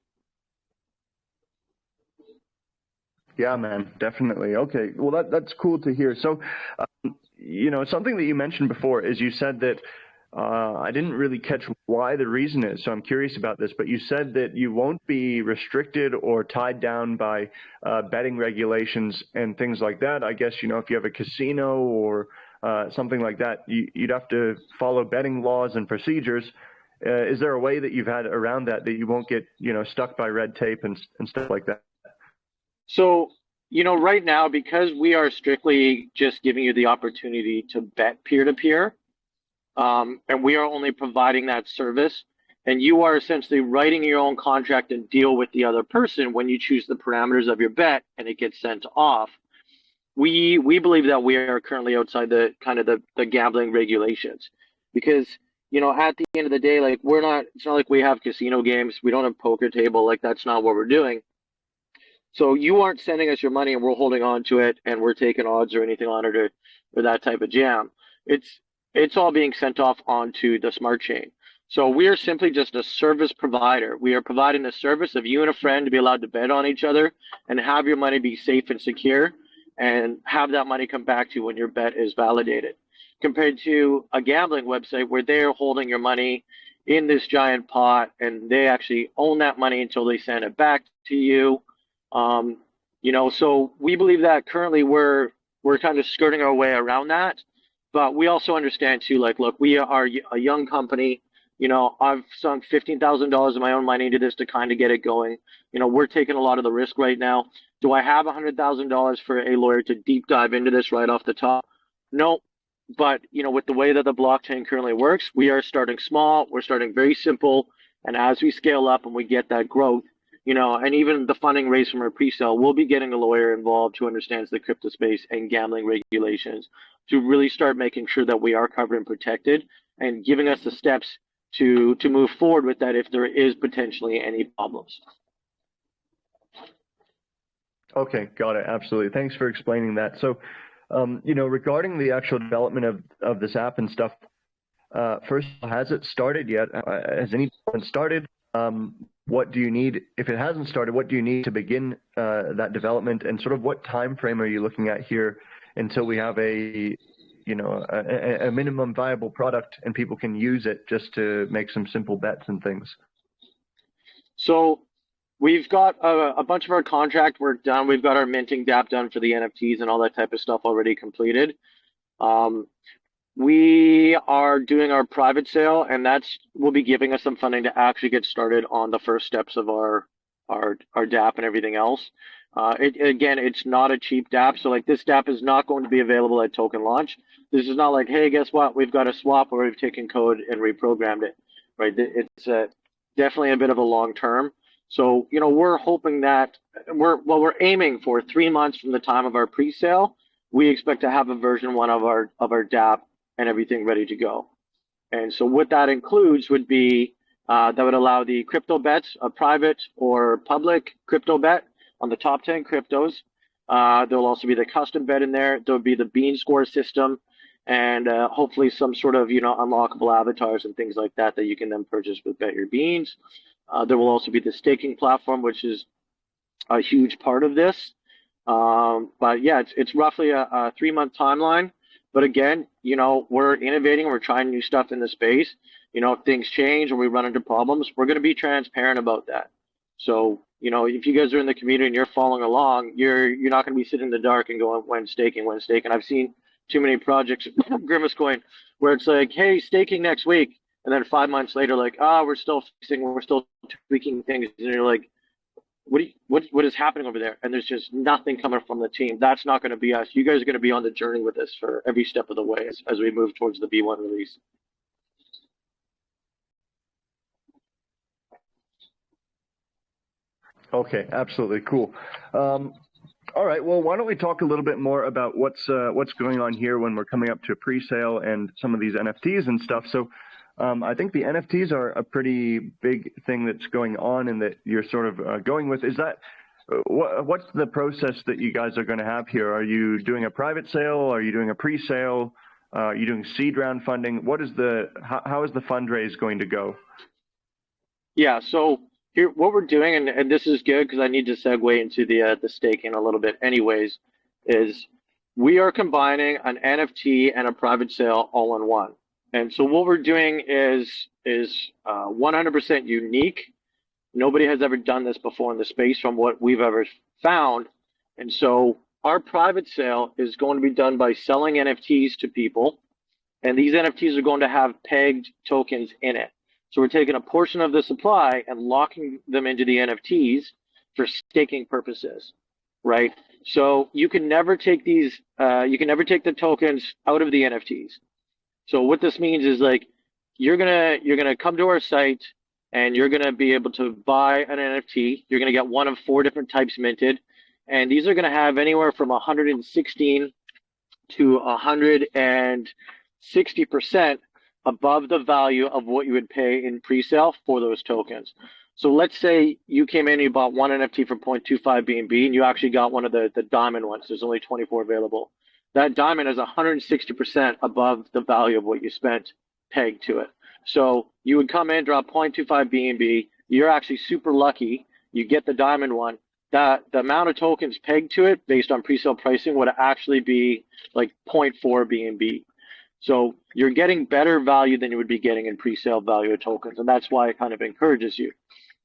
Yeah, man, definitely. Okay, well, that's cool to hear. So, something that you mentioned before is you said that I didn't really catch why the reason is, so I'm curious about this, but you said that you won't be restricted or tied down by betting regulations and things like that. I guess, if you have a casino or something like that, you'd have to follow betting laws and procedures. Is there a way that you've had around that you won't get, stuck by red tape and stuff like that? So, right now, because we are strictly just giving you the opportunity to bet peer-to-peer, and we are only providing that service, and you are essentially writing your own contract and deal with the other person when you choose the parameters of your bet and it gets sent off. We believe that we are currently outside the gambling regulations, because at the end of the day, like, it's not like we have casino games, we don't have poker table, like, that's not what we're doing. So you aren't sending us your money and we're holding on to it and we're taking odds or anything on it or that type of jam. It's all being sent off onto the smart chain. So we are simply just a service provider. We are providing the service of you and a friend to be allowed to bet on each other and have your money be safe and secure and have that money come back to you when your bet is validated. Compared to a gambling website where they're holding your money in this giant pot and they actually own that money until they send it back to you. So we believe that currently we're kind of skirting our way around that, but we also understand too, like, look, we are a young company. I've sunk $15,000 of my own money into this to kind of get it going. We're taking a lot of the risk right now. Do I have $100,000 for a lawyer to deep dive into this right off the top? No, but with the way that the blockchain currently works, we are starting small. We're starting very simple, and as we scale up and we get that growth, and even the funding raised from our pre-sale, we'll be getting a lawyer involved who understands the crypto space and gambling regulations to really start making sure that we are covered and protected and giving us the steps to move forward with that if there is potentially any problems. Okay, got it. Absolutely. Thanks for explaining that. So, regarding the actual development of this app and stuff, first, has it started yet? Has any development started? What do you need, if it hasn't started, what do you need to begin that development, and sort of what time frame are you looking at here until we have a minimum viable product and people can use it just to make some simple bets and things? So we've got a bunch of our contract work done. We've got our minting DApp done for the NFTs and all that type of stuff already completed. We are doing our private sale, and will be giving us some funding to actually get started on the first steps of our DApp and everything else. Again, it's not a cheap DApp, so like, this DApp is not going to be available at token launch. This is not like, hey, guess what? We've got a swap where we've taken code and reprogrammed it, right? It's definitely a bit of a long term. So we're hoping that we're aiming for 3 months from the time of our pre-sale. We expect to have a version 1 of our DApp and everything ready to go. And so what that includes would be that would allow the crypto bets, a private or public crypto bet on the top 10 cryptos. There will also be the custom bet in there. There will be the bean score system, and hopefully some sort of unlockable avatars and things like that you can then purchase with BetYourBeans. There will also be the staking platform, which is a huge part of this. But yeah, it's roughly a 3-month timeline. But again, we're innovating, we're trying new stuff in the space. If things change or we run into problems, we're going to be transparent about that. So, if you guys are in the community and you're following along, you're not going to be sitting in the dark and going, when staking. I've seen too many projects, Grimace Coin, where it's like, hey, staking next week. And then 5 months later, like, we're still fixing, we're still tweaking things. And you're like, what is happening over there? And there's just nothing coming from the team. That's not going to be us. You guys are going to be on the journey with us for every step of the way as we move towards the V1 release. Okay, absolutely cool. All right, well, why don't we talk a little bit more about what's going on here when we're coming up to a pre-sale and some of these NFTs and stuff. So I think the NFTs are a pretty big thing that's going on and that you're sort of going with. Is that What's the process that you guys are going to have here? Are you doing a private sale? Are you doing a pre-sale? Are you doing seed round funding? How is the fundraise going to go? Yeah, so here what we're doing, and this is good because I need to segue into the staking a little bit anyways, is we are combining an NFT and a private sale all in one. And so what we're doing is 100% unique. Nobody has ever done this before in the space from what we've ever found. And so our private sale is going to be done by selling NFTs to people, and these NFTs are going to have pegged tokens in it. So we're taking a portion of the supply and locking them into the NFTs for staking purposes, right? So you can never take the tokens out of the NFTs. So what this means is like you're gonna come to our site and you're gonna be able to buy an NFT. You're gonna get one of 4 different types minted, and these are gonna have anywhere from 116 to 160% above the value of what you would pay in pre-sale for those tokens. So let's say you came in and you bought one NFT for 0.25 BNB and you actually got one of the diamond ones. There's only 24 available. That diamond is 160% above the value of what you spent pegged to it. So you would come in, drop 0.25 BNB. You're actually super lucky. You get the diamond one. That the amount of tokens pegged to it based on pre-sale pricing would actually be like 0.4 BNB. So you're getting better value than you would be getting in pre-sale value of tokens, and that's why it kind of encourages you.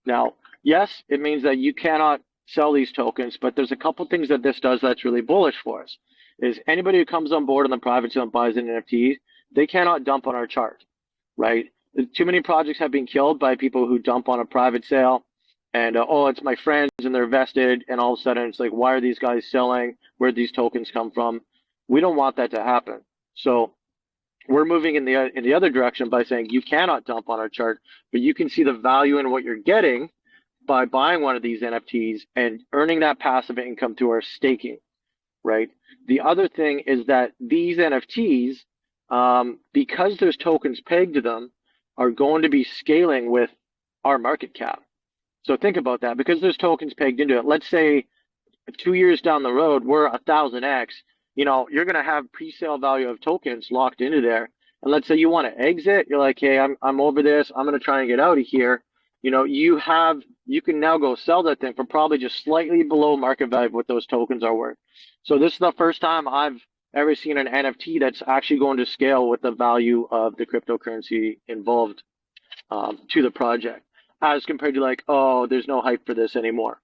Now, yes, it means that you cannot sell these tokens, but there's a couple things that this does that's really bullish for us. Is anybody who comes on board on the private sale and buys an NFT, they cannot dump on our chart, right? Too many projects have been killed by people who dump on a private sale and, oh, it's my friends and they're vested, and all of a sudden it's like, why are these guys selling? Where'd these tokens come from? We don't want that to happen. So we're moving in the other direction by saying you cannot dump on our chart, but you can see the value in what you're getting by buying one of these NFTs and earning that passive income through our staking, right? The other thing is that these NFTs, because there's tokens pegged to them, are going to be scaling with our market cap. So think about that. Because there's tokens pegged into it, let's say 2 years down the road, we're 1,000x. You know, you're going to have pre-sale value of tokens locked into there. And let's say you want to exit. You're like, hey, I'm over this. I'm going to try and get out of here. You know, you can now go sell that thing for probably just slightly below market value of what those tokens are worth. So this is the first time I've ever seen an NFT that's actually going to scale with the value of the cryptocurrency involved to the project, as compared to like, oh, there's no hype for this anymore.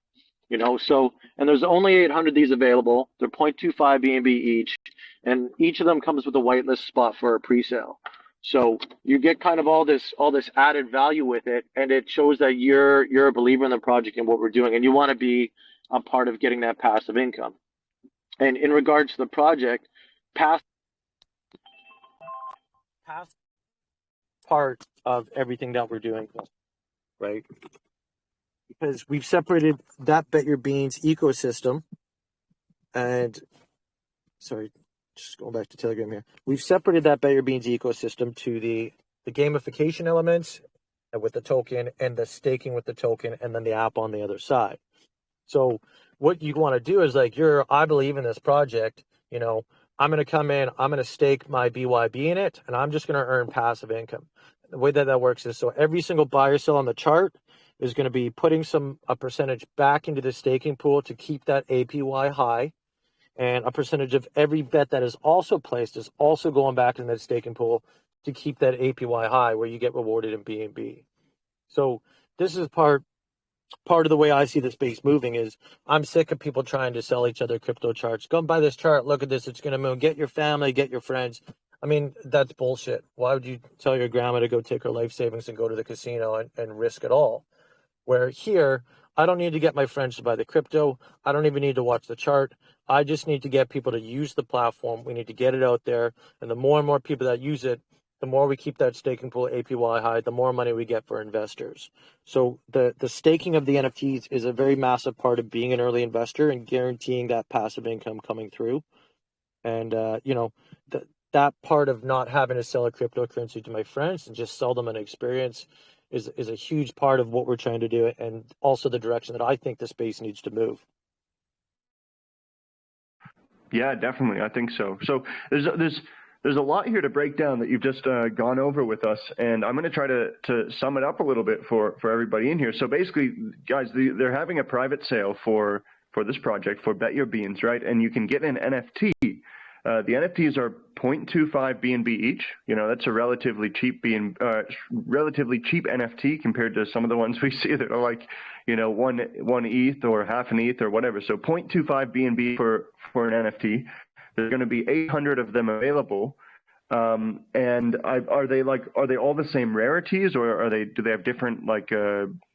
You know, so, and there's only 800 of these available. They're 0.25 BNB each, and each of them comes with a whitelist spot for a pre-sale. So you get kind of all this added value with it, and it shows that you're a believer in the project and what we're doing, and you want to be a part of getting that passive income. And in regards to the project, passive part of everything that we're doing, right? Because we've separated that BetYourBeans ecosystem, and sorry, just going back to Telegram here. We've separated that BetYourBeans ecosystem to the gamification elements with the token and the staking with the token, and then the app on the other side. So what you want to do is like, I believe in this project, you know, I'm going to come in, I'm going to stake my BYB in it, and I'm just going to earn passive income. The way that works is, so every single buy or sell on the chart is going to be putting a percentage back into the staking pool to keep that APY high. And a percentage of every bet that is also placed is also going back in that staking pool to keep that APY high, where you get rewarded in BNB. So this is part of the way I see the space moving. Is I'm sick of people trying to sell each other crypto charts. Go and buy this chart. Look at this. It's going to move. Get your family, get your friends. I mean, that's bullshit. Why would you tell your grandma to go take her life savings and go to the casino and risk it all? Where here, I don't need to get my friends to buy the crypto. I don't even need to watch the chart. I just need to get people to use the platform. We need to get it out there. And the more and more people that use it, the more we keep that staking pool APY high, the more money we get for investors. So the staking of the NFTs is a very massive part of being an early investor and guaranteeing that passive income coming through. And, you know, that part of not having to sell a cryptocurrency to my friends and just sell them an experience is a huge part of what we're trying to do, and also the direction that I think the space needs to move. Yeah, definitely. I think so. So there's a lot here to break down that you've just gone over with us, and I'm going to try to sum it up a little bit for everybody in here. So basically, guys, they're having a private sale for this project for BetYourBeans, right? And you can get an NFT. The NFTs are 0.25 BNB each. You know, that's a relatively cheap NFT compared to some of the ones we see that are like, you know, one ETH or half an ETH or whatever. So 0.25 BNB for an NFT. There's going to be 800 of them available. And are they all the same rarities, or do they have different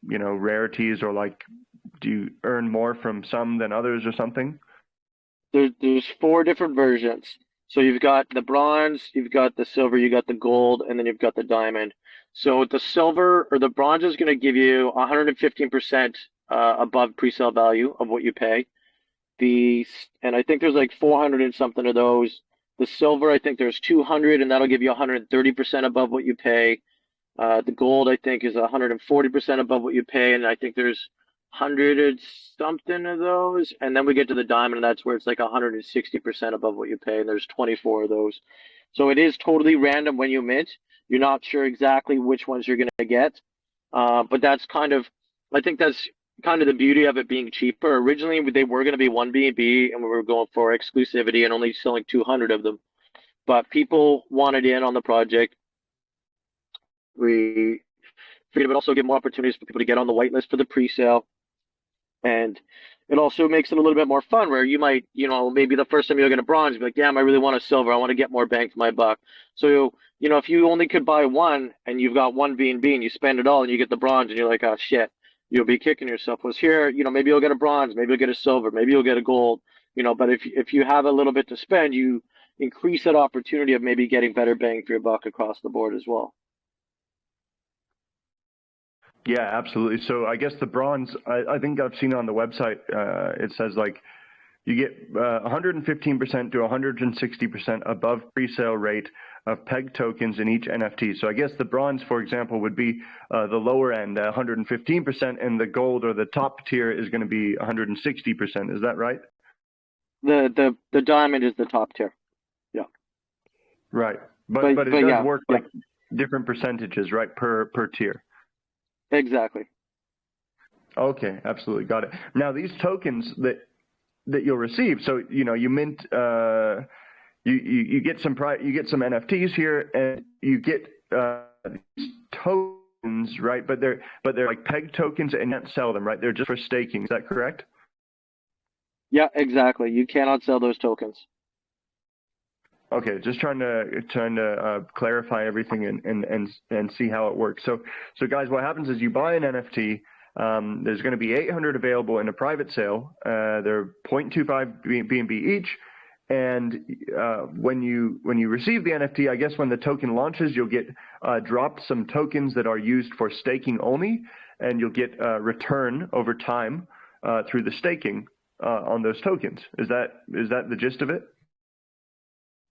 rarities, or like do you earn more from some than others or something? There's 4 different versions. So you've got the bronze, you've got the silver, you got the gold, and then you've got the diamond. So the silver or the bronze is going to give you 115% above pre-sale value of what you pay. And I think there's like 400 and something of those. The silver, I think there's 200, and that'll give you 130% above what you pay. The gold, I think, is 140% above what you pay, and I think there's 100 and something of those. And then we get to the diamond, and that's where it's like 160% above what you pay, and there's 24 of those. So it is totally random when you mint. You're not sure exactly which ones you're going to get, but that's I think that's kind of the beauty of it being cheaper. Originally, they were going to be 1 BNB, and we were going for exclusivity and only selling 200 of them. But people wanted in on the project. We figured it would also give more opportunities for people to get on the whitelist for the pre-sale. And it also makes it a little bit more fun, where you might, maybe the first time you'll get a bronze, you'll be like, damn, I really want a silver. I want to get more bang for my buck. So, if you only could buy one and you've got 1 BNB and you spend it all and you get the bronze and you're like, oh, shit, you'll be kicking yourself. Was here, maybe you'll get a bronze, maybe you'll get a silver, maybe you'll get a gold, but if you have a little bit to spend, you increase that opportunity of maybe getting better bang for your buck across the board as well. Yeah, absolutely. So I guess the bronze, I think I've seen on the website, it says like you get 115% to 160% above pre-sale rate of peg tokens in each NFT. So I guess the bronze, for example, would be the lower end, 115%, and the gold or the top tier is going to be 160%. Is that right? The diamond is the top tier. Yeah. Right. But it does work like different percentages, right, per tier. Exactly. Okay, absolutely, got it. Now these tokens that you'll receive, so you mint, you get some NFTs here, and you get these tokens, right? But they're like peg tokens, and you can't sell them, right? They're just for staking. Is that correct? Yeah, exactly. You cannot sell those tokens. Okay, just trying to clarify everything and see how it works. So guys, what happens is you buy an NFT. There's going to be 800 available in a private sale. They're 0.25 BNB each. And when you receive the NFT, I guess when the token launches, you'll get dropped some tokens that are used for staking only, and you'll get return over time through the staking on those tokens. Is that the gist of it?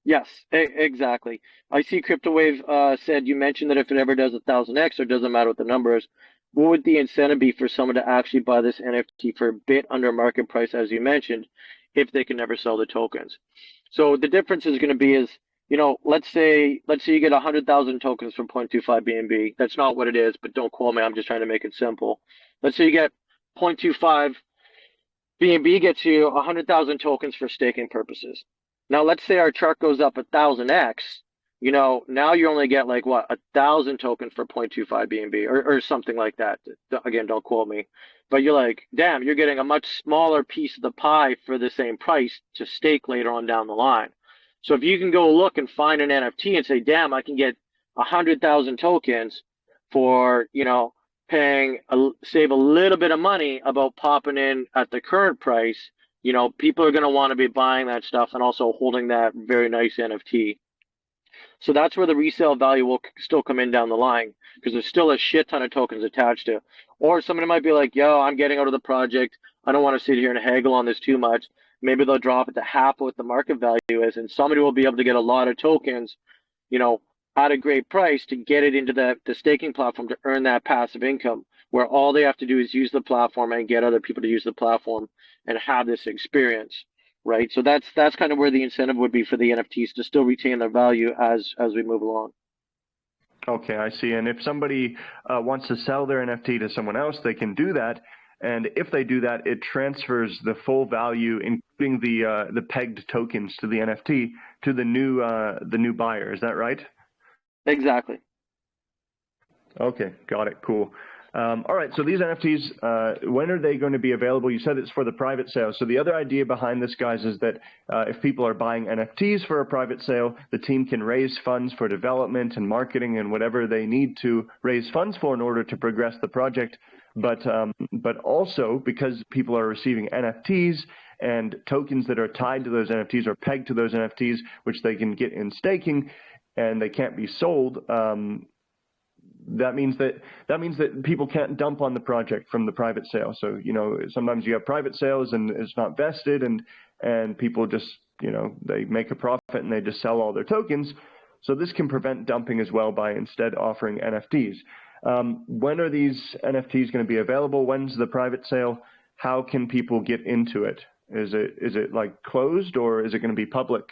Yes, exactly. I see CryptoWave said, you mentioned that if it ever does 1,000x, or doesn't matter what the number is, what would the incentive be for someone to actually buy this NFT for a bit under market price, as you mentioned, if they can never sell the tokens? So the difference is going to be let's say you get 100,000 tokens from 0.25 BNB. That's not what it is, but don't quote me. I'm just trying to make it simple. Let's say you get 0.25 BNB gets you 100,000 tokens for staking purposes. Now, let's say our chart goes up 1,000x. Now you only get like 1,000 tokens for 0.25 BNB or something like that. Again, don't quote me. But you're like, damn, you're getting a much smaller piece of the pie for the same price to stake later on down the line. So if you can go look and find an NFT and say, damn, I can get 100,000 tokens for, save a little bit of money about popping in at the current price, people are going to want to be buying that stuff and also holding that very nice NFT. So that's where the resale value will still come in down the line, because there's still a shit ton of tokens attached to it. Or somebody might be like, yo, I'm getting out of the project. I don't want to sit here and haggle on this too much. Maybe they'll drop it to half of what the market value is, and somebody will be able to get a lot of tokens, at a great price to get it into the staking platform to earn that passive income, where all they have to do is use the platform and get other people to use the platform and have this experience, right? So that's kind of where the incentive would be for the NFTs to still retain their value as we move along. Okay, I see. And if somebody wants to sell their NFT to someone else, they can do that. And if they do that, it transfers the full value, including the pegged tokens to the NFT, to the new buyer. Is that right? Exactly. Okay, got it. Cool. All right, so these NFTs, when are they going to be available? You said it's for the private sale. So the other idea behind this, guys, is that if people are buying NFTs for a private sale, the team can raise funds for development and marketing and whatever they need to raise funds for in order to progress the project. But also because people are receiving NFTs and tokens that are tied to those NFTs or pegged to those NFTs, which they can get in staking, and they can't be sold. That means that people can't dump on the project from the private sale. So, you know, sometimes you have private sales and it's not vested, and people just, you know, they make a profit and they just sell all their tokens. So this can prevent dumping as well by instead offering NFTs. When are these NFTs going to be available? When's the private sale? How can people get into it? Is it like closed, or is it going to be public?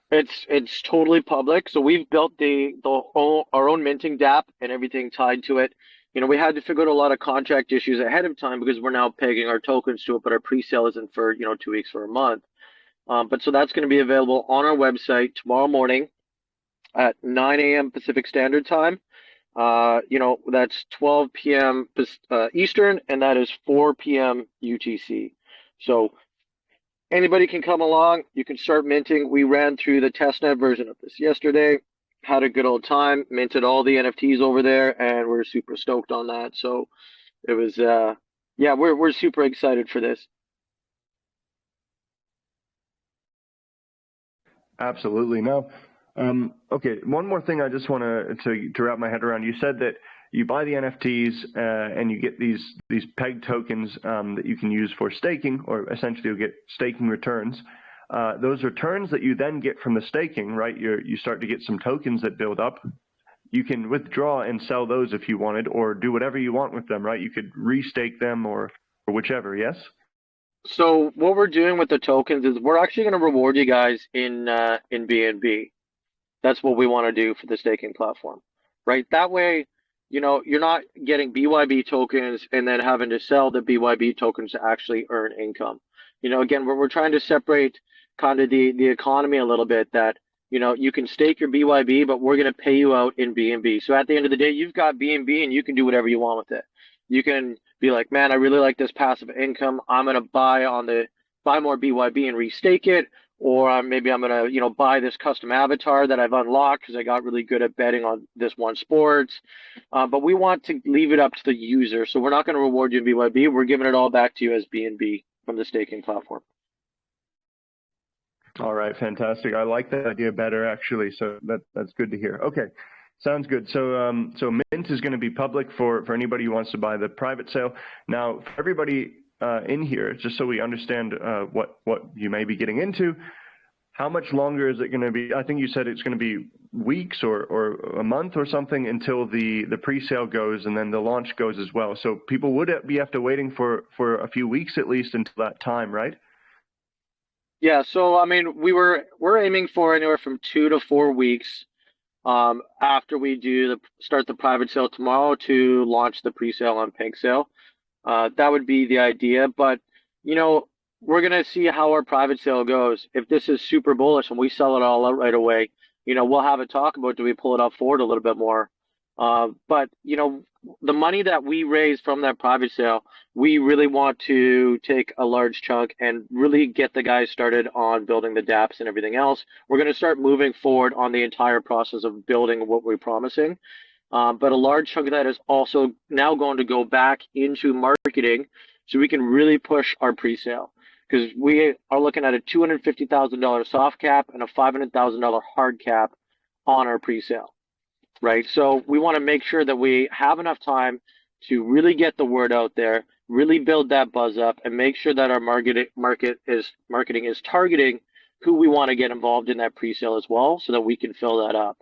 It's totally public. So we've built our own minting DApp and everything tied to it. You know, we had to figure out a lot of contract issues ahead of time because we're now pegging our tokens to it, but our pre-sale isn't for, you know, 2 weeks or a month. But so that's going to be available on our website tomorrow morning at 9 a.m. Pacific Standard Time. You know, that's 12 p.m. Eastern, and that is 4 p.m. UTC. So anybody can come along. You can start minting. We ran through the testnet version of this yesterday, had a good old time, minted all the NFTs over there, and we're super stoked on that. So it was, yeah, we're super excited for this. Absolutely. Now, okay, one more thing I just want to wrap my head around. You said that you buy the NFTs and you get these pegged tokens that you can use for staking, or essentially you'll get staking returns. Those returns that you then get from the staking, right? You start to get some tokens that build up. You can withdraw and sell those if you wanted, or do whatever you want with them, right? You could restake them or whichever. Yes. So what we're doing with the tokens is we're actually going to reward you guys in BNB. That's what we want to do for the staking platform, right? That way, you know, you're not getting BYB tokens and then having to sell the BYB tokens to actually earn income. You know, again, we're trying to separate kind of the economy a little bit, that, you know, you can stake your BYB, but we're going to pay you out in BNB. So at the end of the day, you've got BNB and you can do whatever you want with it. You can be like, man, I really like this passive income. I'm going to buy more BYB and restake it. Or maybe I'm going to, you know, buy this custom avatar that I've unlocked because I got really good at betting on this one sport. But we want to leave it up to the user. So we're not going to reward you in BYB. We're giving it all back to you as BNB from the staking platform. All right, fantastic. I like that idea better, actually. So that's good to hear. Okay, sounds good. So Mint is going to be public for anybody who wants to buy the private sale. Now, for everybody in here, just so we understand what you may be getting into, how much longer is it going to be? I think you said it's going to be weeks or a month or something until the pre-sale goes, and then the launch goes as well. So people would be after waiting for a few weeks at least until that time, right? Yeah, so I mean, we're aiming for anywhere from 2 to 4 weeks after we start the private sale tomorrow to launch the pre-sale on Pink Sale. That would be the idea, but you know, we're gonna see how our private sale goes. If this is super bullish and we sell it all out right away, you know, we'll have a talk about, do we pull it up forward a little bit more. But you know, the money that we raise from that private sale, we really want to take a large chunk and really get the guys started on building the dApps and everything else. We're going to start moving forward on the entire process of building what we're promising. But a large chunk of that is also now going to go back into marketing so we can really push our pre-sale, because we are looking at a $250,000 soft cap and a $500,000 hard cap on our pre-sale. Right. So we want to make sure that we have enough time to really get the word out there, really build that buzz up, and make sure that our marketing is targeting who we want to get involved in that pre-sale as well, so that we can fill that up.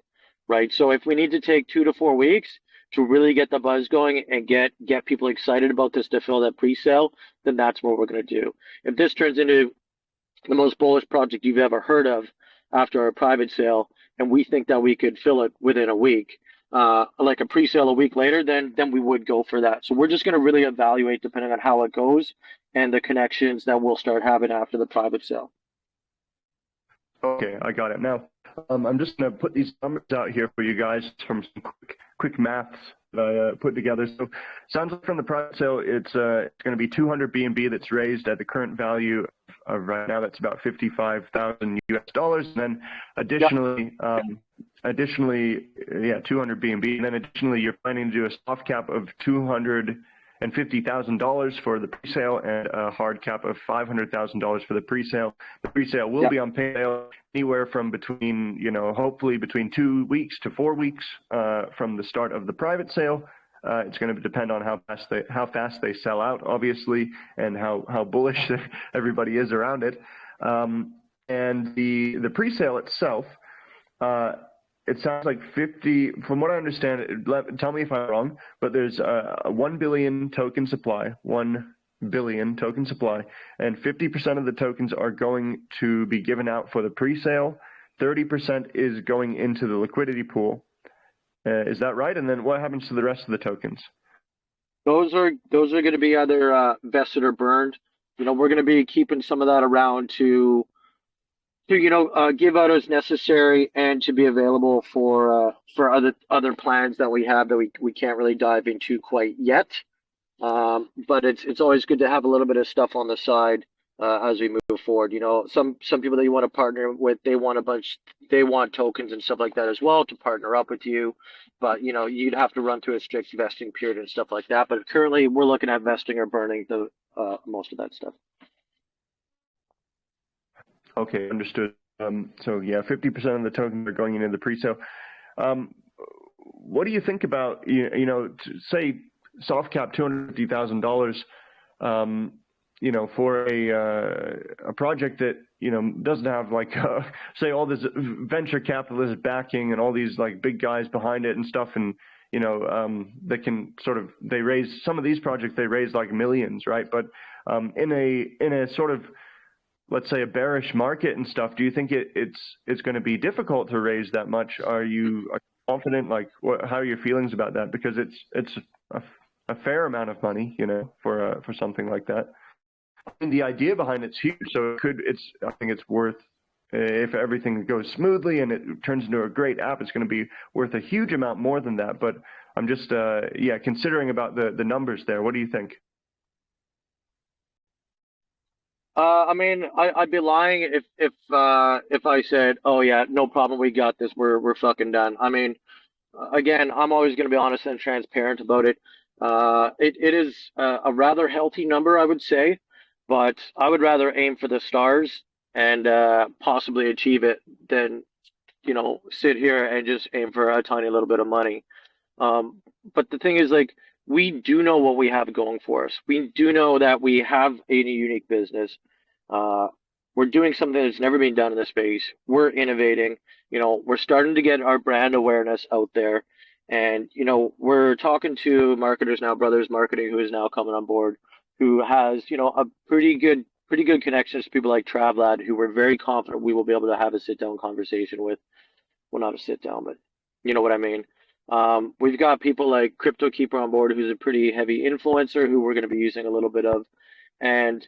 right? So if we need to take 2 to 4 weeks to really get the buzz going and get people excited about this to fill that pre-sale, then that's what we're going to do. If this turns into the most bullish project you've ever heard of after our private sale, and we think that we could fill it within a week, like a pre-sale a week later, then we would go for that. So we're just going to really evaluate depending on how it goes and the connections that we'll start having after the private sale. Okay, I got it. Now, I'm just going to put these numbers out here for you guys from some quick maths that I put together. So, sounds like from the private sale, it's going to be 200 BNB that's raised at the current value of right now. That's about 55,000 US dollars. And then additionally, yeah, 200 BNB. And then additionally, you're planning to do a soft cap of $250,000 for the pre-sale and a hard cap of $500,000 for the pre-sale. The pre-sale will be on pay sale anywhere from between, hopefully between 2 weeks to 4 weeks from the start of the private sale. It's going to depend on how fast they sell out, obviously, and how bullish everybody is around it. And the pre-sale itself, it sounds like 50, from what I understand, tell me if I'm wrong, but there's a 1 billion token supply, 1 billion token supply, and 50% of the tokens are going to be given out for the pre-sale. 30% is going into the liquidity pool. Is that right? And then what happens to the rest of the tokens? Those are going to be either vested or burned. We're going to be keeping some of that around to give out as necessary and to be available for other plans that we have that we can't really dive into quite yet. But it's always good to have a little bit of stuff on the side as we move forward. Some people that you want to partner with, they want tokens and stuff like that as well to partner up with you. But you'd have to run through a strict vesting period and stuff like that. But currently, we're looking at vesting or burning the most of that stuff. Okay, understood. So yeah, 50% of the tokens are going into the pre-sale. What do you think about say soft cap $250,000? For a project that doesn't have say all this venture capitalist backing and all these big guys behind it and stuff, and that can they raise some of these projects, they raise millions, right? But in a sort of, let's say, a bearish market and stuff, do you think it's going to be difficult to raise that much? Are you confident? How are your feelings about that? Because it's a fair amount of money, for something like that. And the idea behind it's huge, so I think it's worth, if everything goes smoothly and it turns into a great app, it's going to be worth a huge amount more than that. But I'm just considering about the numbers there. What do you think? I'd be lying if I said, oh yeah, no problem, we got this, we're fucking done. Again, I'm always going to be honest and transparent about it. It is a rather healthy number, I would say, but I would rather aim for the stars and possibly achieve it than sit here and just aim for a tiny little bit of money. But the thing is, we do know what we have going for us. We do know that we have a unique business. We're doing something that's never been done in the space. We're innovating. We're starting to get our brand awareness out there. And, we're talking to marketers now, Brothers Marketing, who is now coming on board, who has, a pretty good connections to people like Travlad, who we're very confident we will be able to have a sit-down conversation with. Well, not a sit-down, but you know what I mean. We've got people like Crypto Keeper on board, who's a pretty heavy influencer, who we're going to be using a little bit of. And,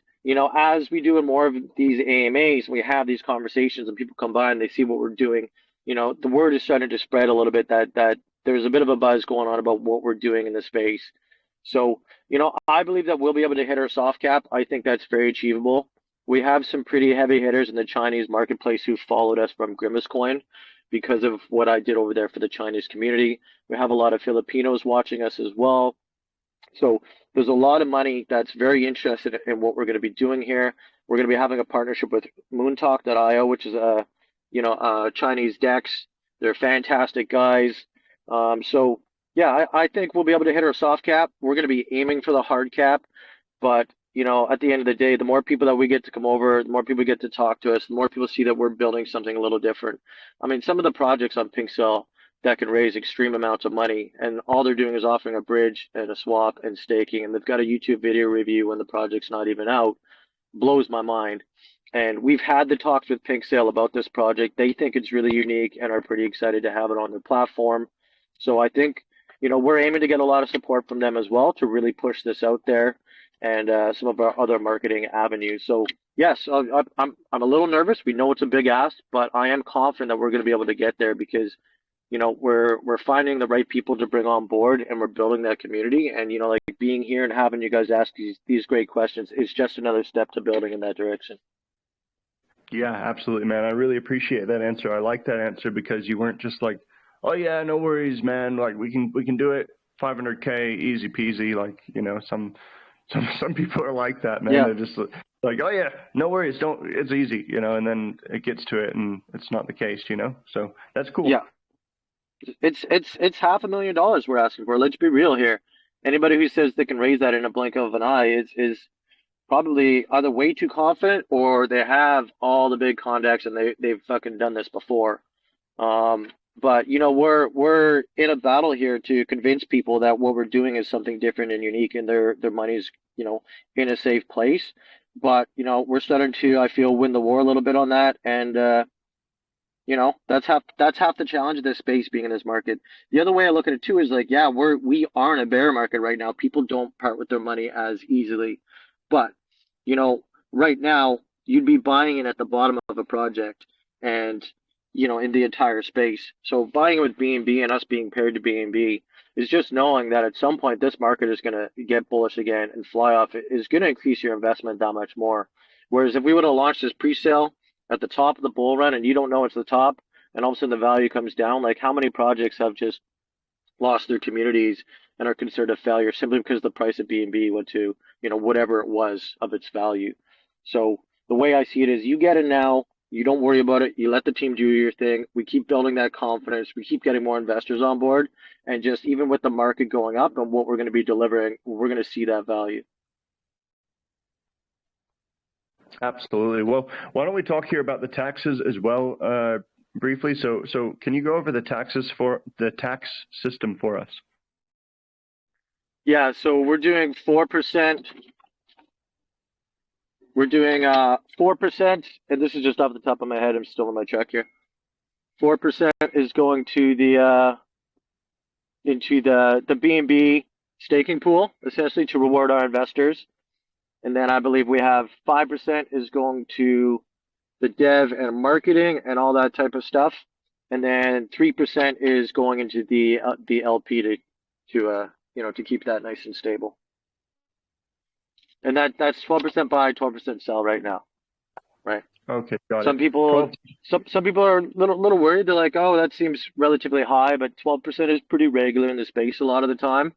as we do more of these AMAs, we have these conversations and people come by and they see what we're doing, the word is starting to spread a little bit that there's a bit of a buzz going on about what we're doing in the space. So, I believe that we'll be able to hit our soft cap. I think that's very achievable. We have some pretty heavy hitters in the Chinese marketplace who followed us from Grimace Coin because of what I did over there for the Chinese community. We have a lot of Filipinos watching us as well. So there's a lot of money that's very interested in what we're going to be doing here. We're going to be having a partnership with moontalk.io, which is a Chinese DEX. They're fantastic guys. So yeah, I think we'll be able to hit our soft cap. We're going to be aiming for the hard cap, but at the end of the day, the more people that we get to come over, the more people get to talk to us, the more people see that we're building something a little different. Some of the projects on Pink Cell that can raise extreme amounts of money, and all they're doing is offering a bridge and a swap and staking, and they've got a YouTube video review when the project's not even out. Blows my mind. And we've had the talks with Pink Sale about this project. They think it's really unique and are pretty excited to have it on their platform. So I think, we're aiming to get a lot of support from them as well to really push this out there, and some of our other marketing avenues. So yes, I'm a little nervous. We know it's a big ask, but I am confident that we're going to be able to get there because we're finding the right people to bring on board, and we're building that community. And like being here and having you guys ask these great questions is just another step to building in that direction. Yeah, absolutely, man. I really appreciate that answer. I like that answer because you weren't just like, oh yeah, no worries, man. Like we can do it, 500K, easy peasy. Like some people are like that, man. Yeah. They're just like, oh yeah, no worries, it's easy, and then it gets to it and it's not the case, So that's cool. Yeah. It's $500,000 we're asking for. Let's be real here. Anybody who says they can raise that in a blink of an eye is probably either way too confident, or they have all the big contacts and they've fucking done this before. But we're in a battle here to convince people that what we're doing is something different and unique, and their money's in a safe place. But we're starting to, I feel, win the war a little bit on that, and that's half the challenge of this space, being in this market. The other way I look at it too is like, yeah, we are in a bear market right now. People don't part with their money as easily. But, right now you'd be buying it at the bottom of a project, and, in the entire space. So buying it with BNB and us being paired to BNB is just knowing that at some point this market is going to get bullish again and fly off. It is going to increase your investment that much more. Whereas if we would have launched this pre-sale at the top of the bull run and you don't know it's the top, and all of a sudden the value comes down, like how many projects have just lost their communities and are considered a failure simply because the price of BNB went to, whatever it was of its value. So the way I see it is, you get it now, you don't worry about it, you let the team do your thing, we keep building that confidence, we keep getting more investors on board, and just even with the market going up and what we're going to be delivering, we're going to see that value. Absolutely. Well, why don't we talk here about the taxes as well, briefly? So can you go over the tax system for us? Yeah, so we're doing 4%. We're doing 4%, and this is just off the top of my head. I'm still in my check here. 4% is going to into the BNB staking pool, essentially to reward our investors. And then I believe we have 5% is going to the dev and marketing and all that type of stuff. And then 3% is going into the LP to keep that nice and stable. And that's 12% buy, 12% sell right now, right? Okay, got some it. People, some people are a little worried. They're like, oh, that seems relatively high, but 12% is pretty regular in the space a lot of the time.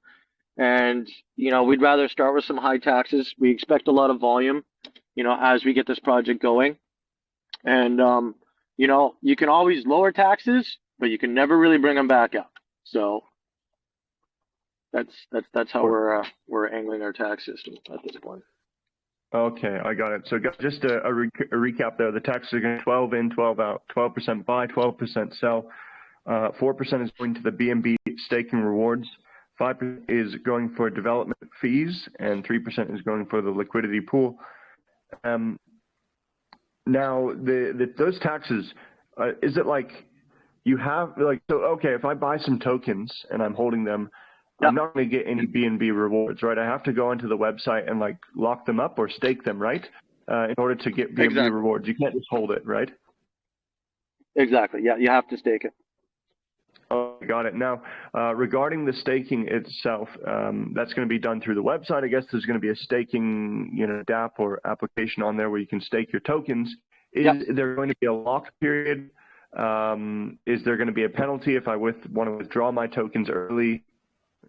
And we'd rather start with some high taxes. We expect a lot of volume, as we get this project going. And you can always lower taxes, but you can never really bring them back up. So that's how we're angling our tax system at this point. Okay, I got it. So just a recap there. The taxes are going to 12 in, 12 out, 12% buy, 12% sell. 4% is going to the BNB staking rewards. 5% is going for development fees, and 3% is going for the liquidity pool. Now, those taxes, is it like you have, like, so, okay, if I buy some tokens and I'm holding them, yep, I'm not going to get any BNB rewards, right? I have to go onto the website and, like, lock them up or stake them, right? In order to get BNB exactly rewards. You can't just hold it, right? Exactly, yeah, you have to stake it. Oh, got it. Now, regarding the staking itself, that's going to be done through the website. I guess there's going to be a staking, DApp or application on there where you can stake your tokens. Is there going to be a lock period? Is there going to be a penalty if I want to withdraw my tokens early?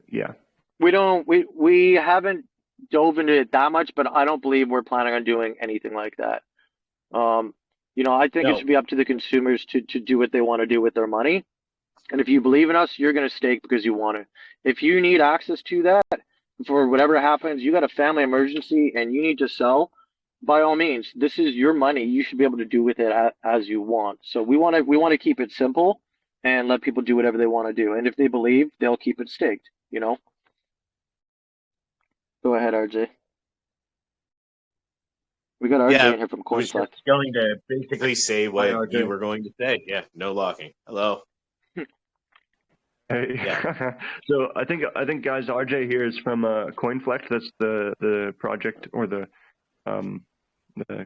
Yeah. We haven't dove into it that much, but I don't believe we're planning on doing anything like that. I think it should be up to the consumers to do what they want to do with their money. And if you believe in us, you're going to stake because you want to. If you need access to that for whatever happens, you got a family emergency and you need to sell, by all means, this is your money. You should be able to do with it as you want. So we want to keep it simple. and let people do whatever they want to do. And if they believe, they'll keep it staked, you know? Go ahead, RJ. We got RJ in here from I was CoinFlux. just going to basically say Hi, what RJ. you were going to say. Yeah, no locking. Hello. Hey. Yeah. So I think guys, RJ here is from CoinFlex. That's the project or the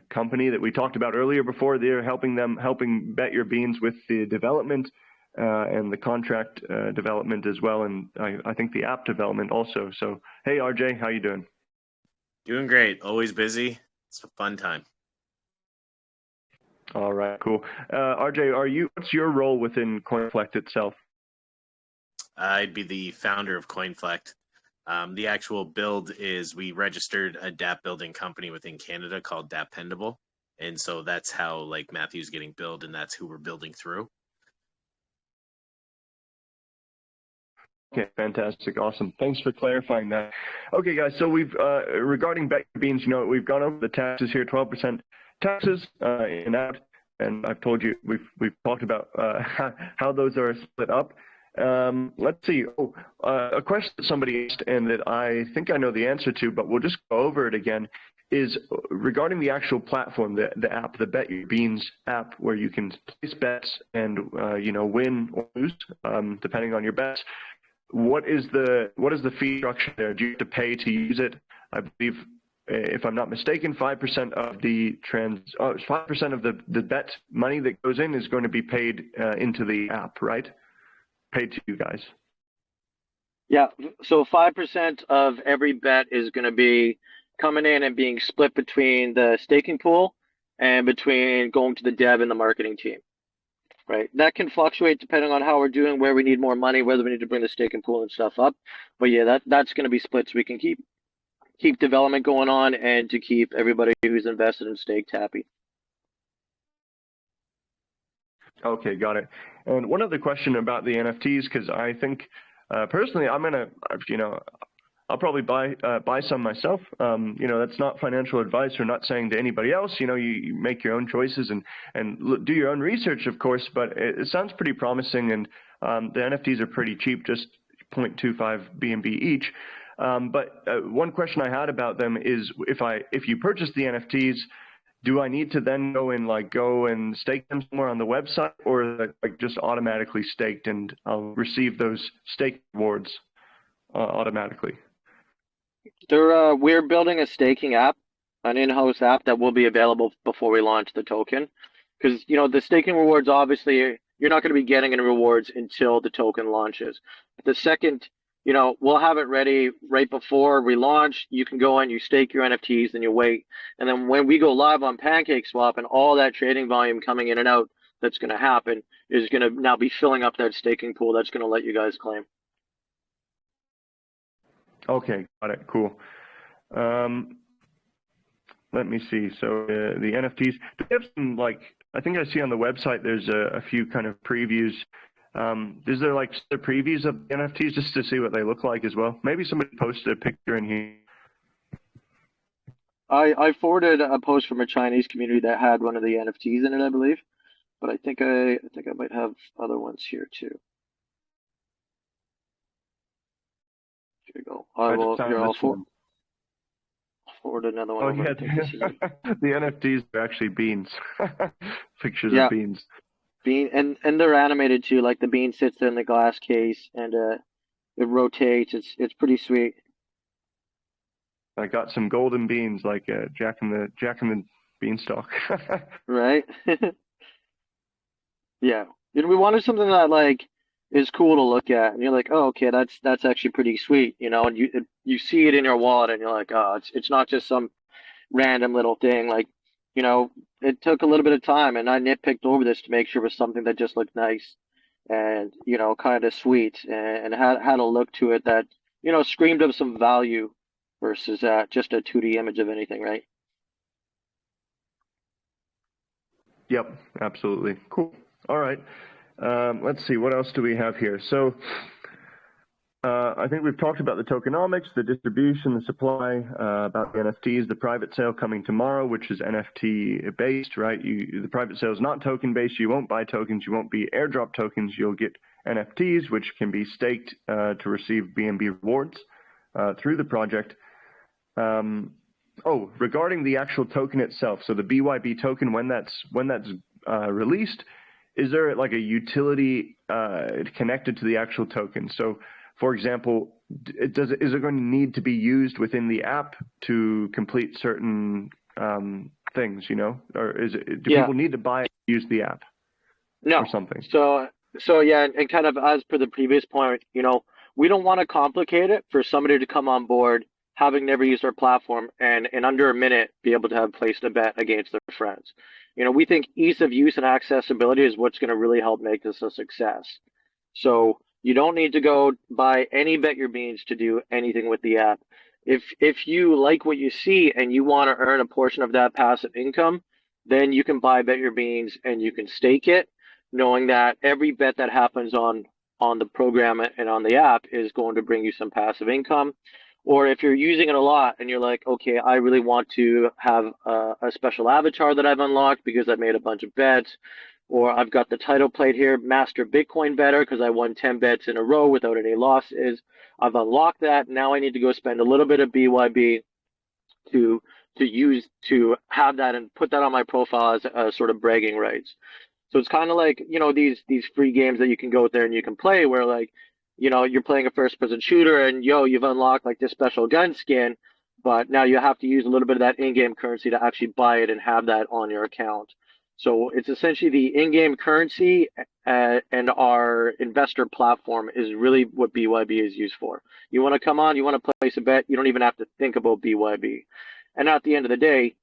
company that we talked about earlier before. They're helping BetYourBeans with the development and the contract development as well, and I think the app development also. So hey, RJ, how you doing? Doing great. Always busy. It's a fun time. All right, cool. RJ, what's your role within CoinFlex itself? I'd be the founder of CoinFlect. The actual build is we registered a DApp building company within Canada called Dappendable. And so that's how like Matthew's getting built, and that's who we're building through. Okay, fantastic, awesome. Thanks for clarifying that. Okay, guys, so we've regarding BetYourBeans, we've gone over the taxes here, 12% taxes in and out, and I've told you we've talked about how those are split up. Let's see. A question that somebody asked and that I think I know the answer to, but we'll just go over it again, is regarding the actual platform, the app, the BetYourBeans app, where you can place bets and win or lose depending on your bets. What is the fee structure there? Do you have to pay to use it? I believe, if I'm not mistaken, 5% of the 5% of the bet money that goes in is going to be paid into the app, right? Paid to you guys. Yeah, so 5% of every bet is going to be coming in and being split between the staking pool and between going to the dev and the marketing team, right? That can fluctuate depending on how we're doing, where we need more money, whether we need to bring the staking pool and stuff up. But yeah, that's going to be split so we can keep development going on and to keep everybody who's invested and staked happy. Okay, got it. And one other question about the NFTs, because I think personally, I'll probably buy some myself. That's not financial advice or not saying to anybody else. You make your own choices and do your own research, of course. But it sounds pretty promising, and the NFTs are pretty cheap, just 0.25 BNB each. But one question I had about them is, if you purchase the NFTs, do I need to then go and stake them somewhere on the website, or like just automatically staked and I'll receive those stake rewards automatically? We're building a staking app, an in-house app that will be available before we launch the token. Because, the staking rewards, obviously, you're not going to be getting any rewards until the token launches. The second, we'll have it ready right before we launch. You can go in, you stake your NFTs, and you wait. And then when we go live on PancakeSwap and all that trading volume coming in and out that's going to happen is going to now be filling up that staking pool that's going to let you guys claim. Okay, got it. Cool. Let me see. So the NFTs, do they have some, I think I see on the website there's a few kind of previews. Is there the previews of the NFTs just to see what they look like as well? Maybe somebody posted a picture in here. I forwarded a post from a Chinese community that had one of the NFTs in it, I believe. But I think I might have other ones here too. Here we go. I'll forward another one. Oh, over. yeah. The NFTs are actually beans. Pictures of beans. Bean, and they're animated too. Like the bean sits in the glass case and it rotates. It's pretty sweet. I got some golden beans, like Jack and the Beanstalk. Right. Yeah. And we wanted something that is cool to look at, and you're like, oh, okay, that's actually pretty sweet, and you see it in your wallet, and you're like, oh, it's not just some random little thing. It took a little bit of time, and I nitpicked over this to make sure it was something that just looked nice and kind of sweet and had a look to it that screamed of some value versus just a 2D image of anything, right? Yep, absolutely. Cool. All right. Let's see, what else do we have here? So I think we've talked about the tokenomics, the distribution, the supply, about the NFTs, the private sale coming tomorrow, which is NFT based, right? The private sale is not token based. You won't buy tokens. You won't be airdrop tokens. You'll get NFTs, which can be staked to receive BNB rewards through the project. Regarding the actual token itself, so the BYB token, when that's released, is there like a utility connected to the actual token? So, for example, is it going to need to be used within the app to complete certain things, you know? Or do people need to buy it to use the app? No. Or something? So yeah, and kind of as per the previous point, you know, we don't want to complicate it for somebody to come on board, having never used our platform, and in under a minute be able to have placed a bet against their friends. You know, we think ease of use and accessibility is what's going to really help make this a success. So you don't need to go buy any BetYourBeans to do anything with the app. If you like what you see and you want to earn a portion of that passive income, then you can buy BetYourBeans and you can stake it, knowing that every bet that happens on the program and on the app is going to bring you some passive income. Or if you're using it a lot and you're like, okay, I really want to have a special avatar that I've unlocked because I made a bunch of bets, or I've got the title plate here, Master Bitcoin Better, because I won 10 bets in a row without any losses. I've unlocked that. Now I need to go spend a little bit of BYB to have that and put that on my profile as a sort of bragging rights. So it's kind of like, you know, these free games that you can go out there and you can play where, like, you know, you're playing a first-person shooter and, you've unlocked like this special gun skin, but now you have to use a little bit of that in-game currency to actually buy it and have that on your account. So it's essentially the in-game currency, and our investor platform is really what BYB is used for. You want to come on, you want to place a bet, you don't even have to think about BYB. And at the end of the day,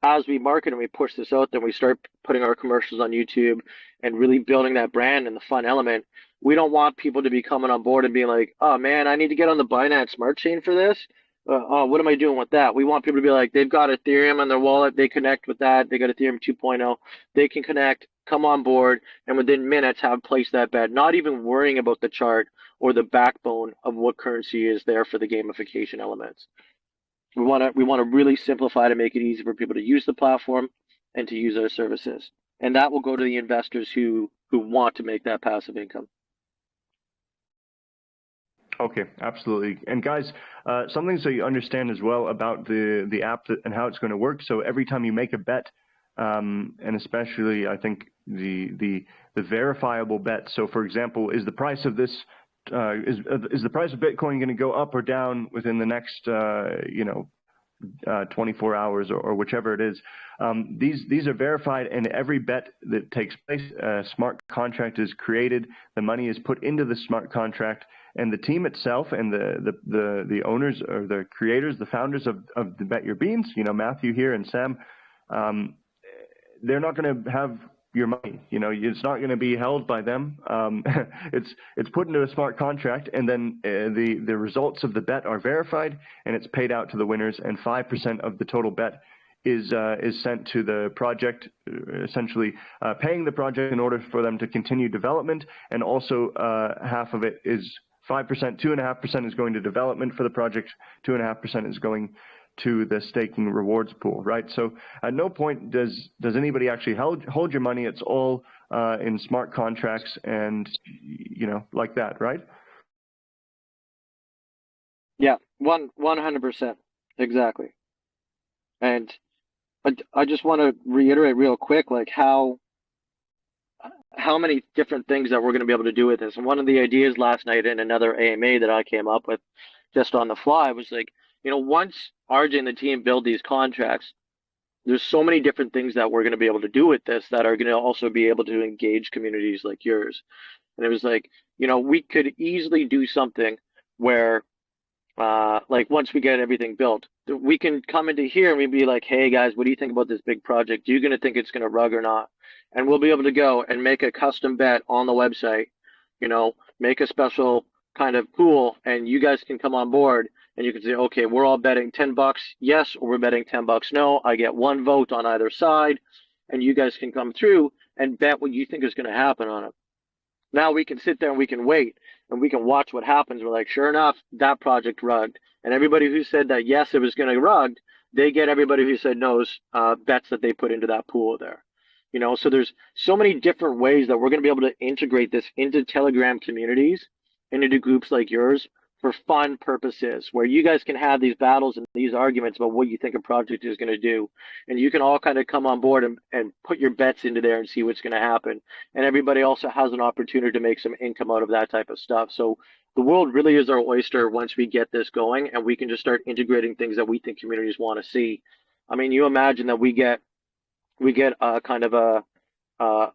as we market and we push this out, then we start putting our commercials on YouTube and really building that brand and the fun element. We don't want people to be coming on board and being like, oh man, I need to get on the Binance Smart Chain for this. What am I doing with that? We want people to be like, they've got Ethereum on their wallet, they connect with that, they got Ethereum 2.0, they can connect, come on board, and within minutes have placed that bet, not even worrying about the chart or the backbone of what currency is there for the gamification elements. We want to really simplify to make it easy for people to use the platform and to use our services. And that will go to the investors who want to make that passive income. Okay, absolutely. And guys, something so you understand as well about the app and how it's going to work. So every time you make a bet, and especially I think the verifiable bet. So for example, is the price of this is the price of Bitcoin going to go up or down within the next 24 hours or whichever it is? These are verified, and every bet that takes place, a smart contract is created. The money is put into the smart contract. And the team itself and the owners or the creators, the founders of the BetYourBeans, Matthew here and Sam, they're not going to have your money. It's not going to be held by them. It's put into a smart contract, and then the results of the bet are verified, and it's paid out to the winners. And 5% of the total bet is sent to the project, essentially paying the project in order for them to continue development, and also half of it is 5%, 2.5% is going to development for the project, 2.5% is going to the staking rewards pool, right? So at no point does anybody actually hold your money. It's all in smart contracts and, like that, right? Yeah, 100%. Exactly. And I just want to reiterate real quick, like how many different things that we're going to be able to do with this. And one of the ideas last night in another AMA that I came up with just on the fly was like, once RJ and the team build these contracts, there's so many different things that we're going to be able to do with this that are going to also be able to engage communities like yours. And it was like, we could easily do something where, like once we get everything built, we can come into here and we'd be like, hey guys, what do you think about this big project? Are you going to think it's going to rug or not? And we'll be able to go and make a custom bet on the website, make a special kind of pool, and you guys can come on board and you can say, okay, we're all betting $10 yes, or we're betting $10 no. I get one vote on either side, and you guys can come through and bet what you think is going to happen on it. Now we can sit there and we can wait and we can watch what happens. We're like, sure enough, that project rugged. And everybody who said that, yes, it was going to rugged, they get everybody who said no's bets that they put into that pool there. So there's so many different ways that we're going to be able to integrate this into Telegram communities and into groups like yours for fun purposes, where you guys can have these battles and these arguments about what you think a project is going to do. And you can all kind of come on board and put your bets into there and see what's going to happen. And everybody also has an opportunity to make some income out of that type of stuff. So the world really is our oyster once we get this going, and we can just start integrating things that we think communities want to see. I mean, you imagine that we get kind of I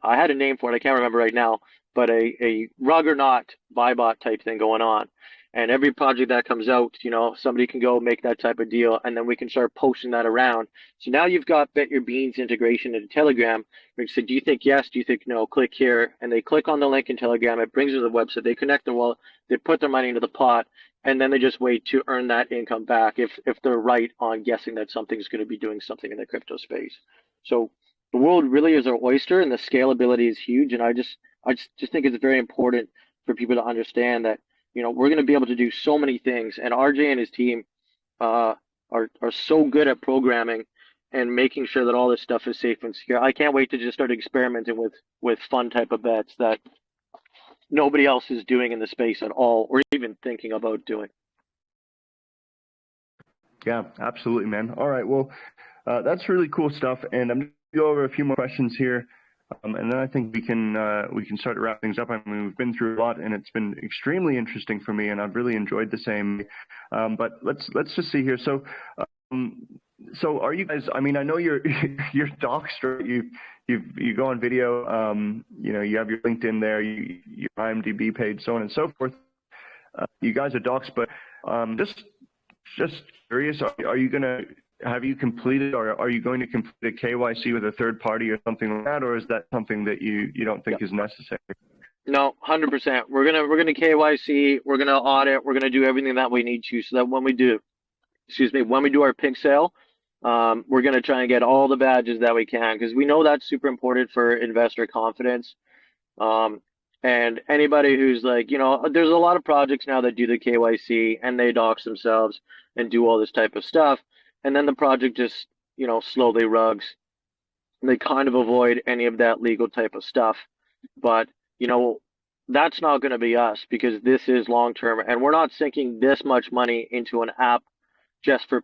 had a name for it, I can't remember right now, but a rug or not buy bot type thing going on. And every project that comes out, somebody can go make that type of deal, and then we can start posting that around. So now you've got BetYourBeans integration into Telegram. We say, do you think yes? Do you think no? Click here, and they click on the link in Telegram. It brings them to the website. They connect their wallet. They put their money into the pot, and then they just wait to earn that income back if they're right on guessing that something's going to be doing something in the crypto space. So the world really is our oyster, and the scalability is huge. And I just think it's very important for people to understand that we're going to be able to do so many things, and RJ and his team are so good at programming and making sure that all this stuff is safe and secure. I can't wait to just start experimenting with fun type of bets that nobody else is doing in the space at all, or even thinking about doing. Yeah, absolutely, man. All right, well, that's really cool stuff, and I'm going to go over a few more questions here. And then I think we can start to wrap things up. I mean, we've been through a lot, and it's been extremely interesting for me, and I've really enjoyed the same. But let's just see here. So are you guys? I mean, I know you're doxed, right? You go on video. You have your LinkedIn there, your IMDb page, so on and so forth. You guys are doxed, but just curious. Are you gonna? Have you completed, or are you going to complete a KYC with a third party or something like that, or is that something that you don't think is necessary? No, 100%. We're gonna KYC. We're gonna audit. We're gonna do everything that we need to, so that when we do our pig sale, we're gonna try and get all the badges that we can, because we know that's super important for investor confidence. And anybody who's like, there's a lot of projects now that do the KYC and they dox themselves and do all this type of stuff. And then the project just, slowly rugs. And they kind of avoid any of that legal type of stuff. But, that's not going to be us, because this is long term. And we're not sinking this much money into an app just for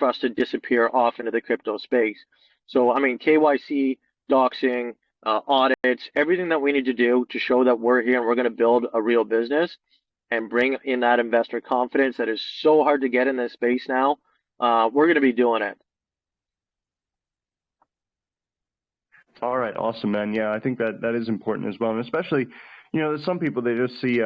us to disappear off into the crypto space. So, I mean, KYC, doxing, audits, everything that we need to do to show that we're here and we're going to build a real business and bring in that investor confidence that is so hard to get in this space now. We're going to be doing it. All right, awesome, man. Yeah, I think that is important as well, and especially, there's some people, they just see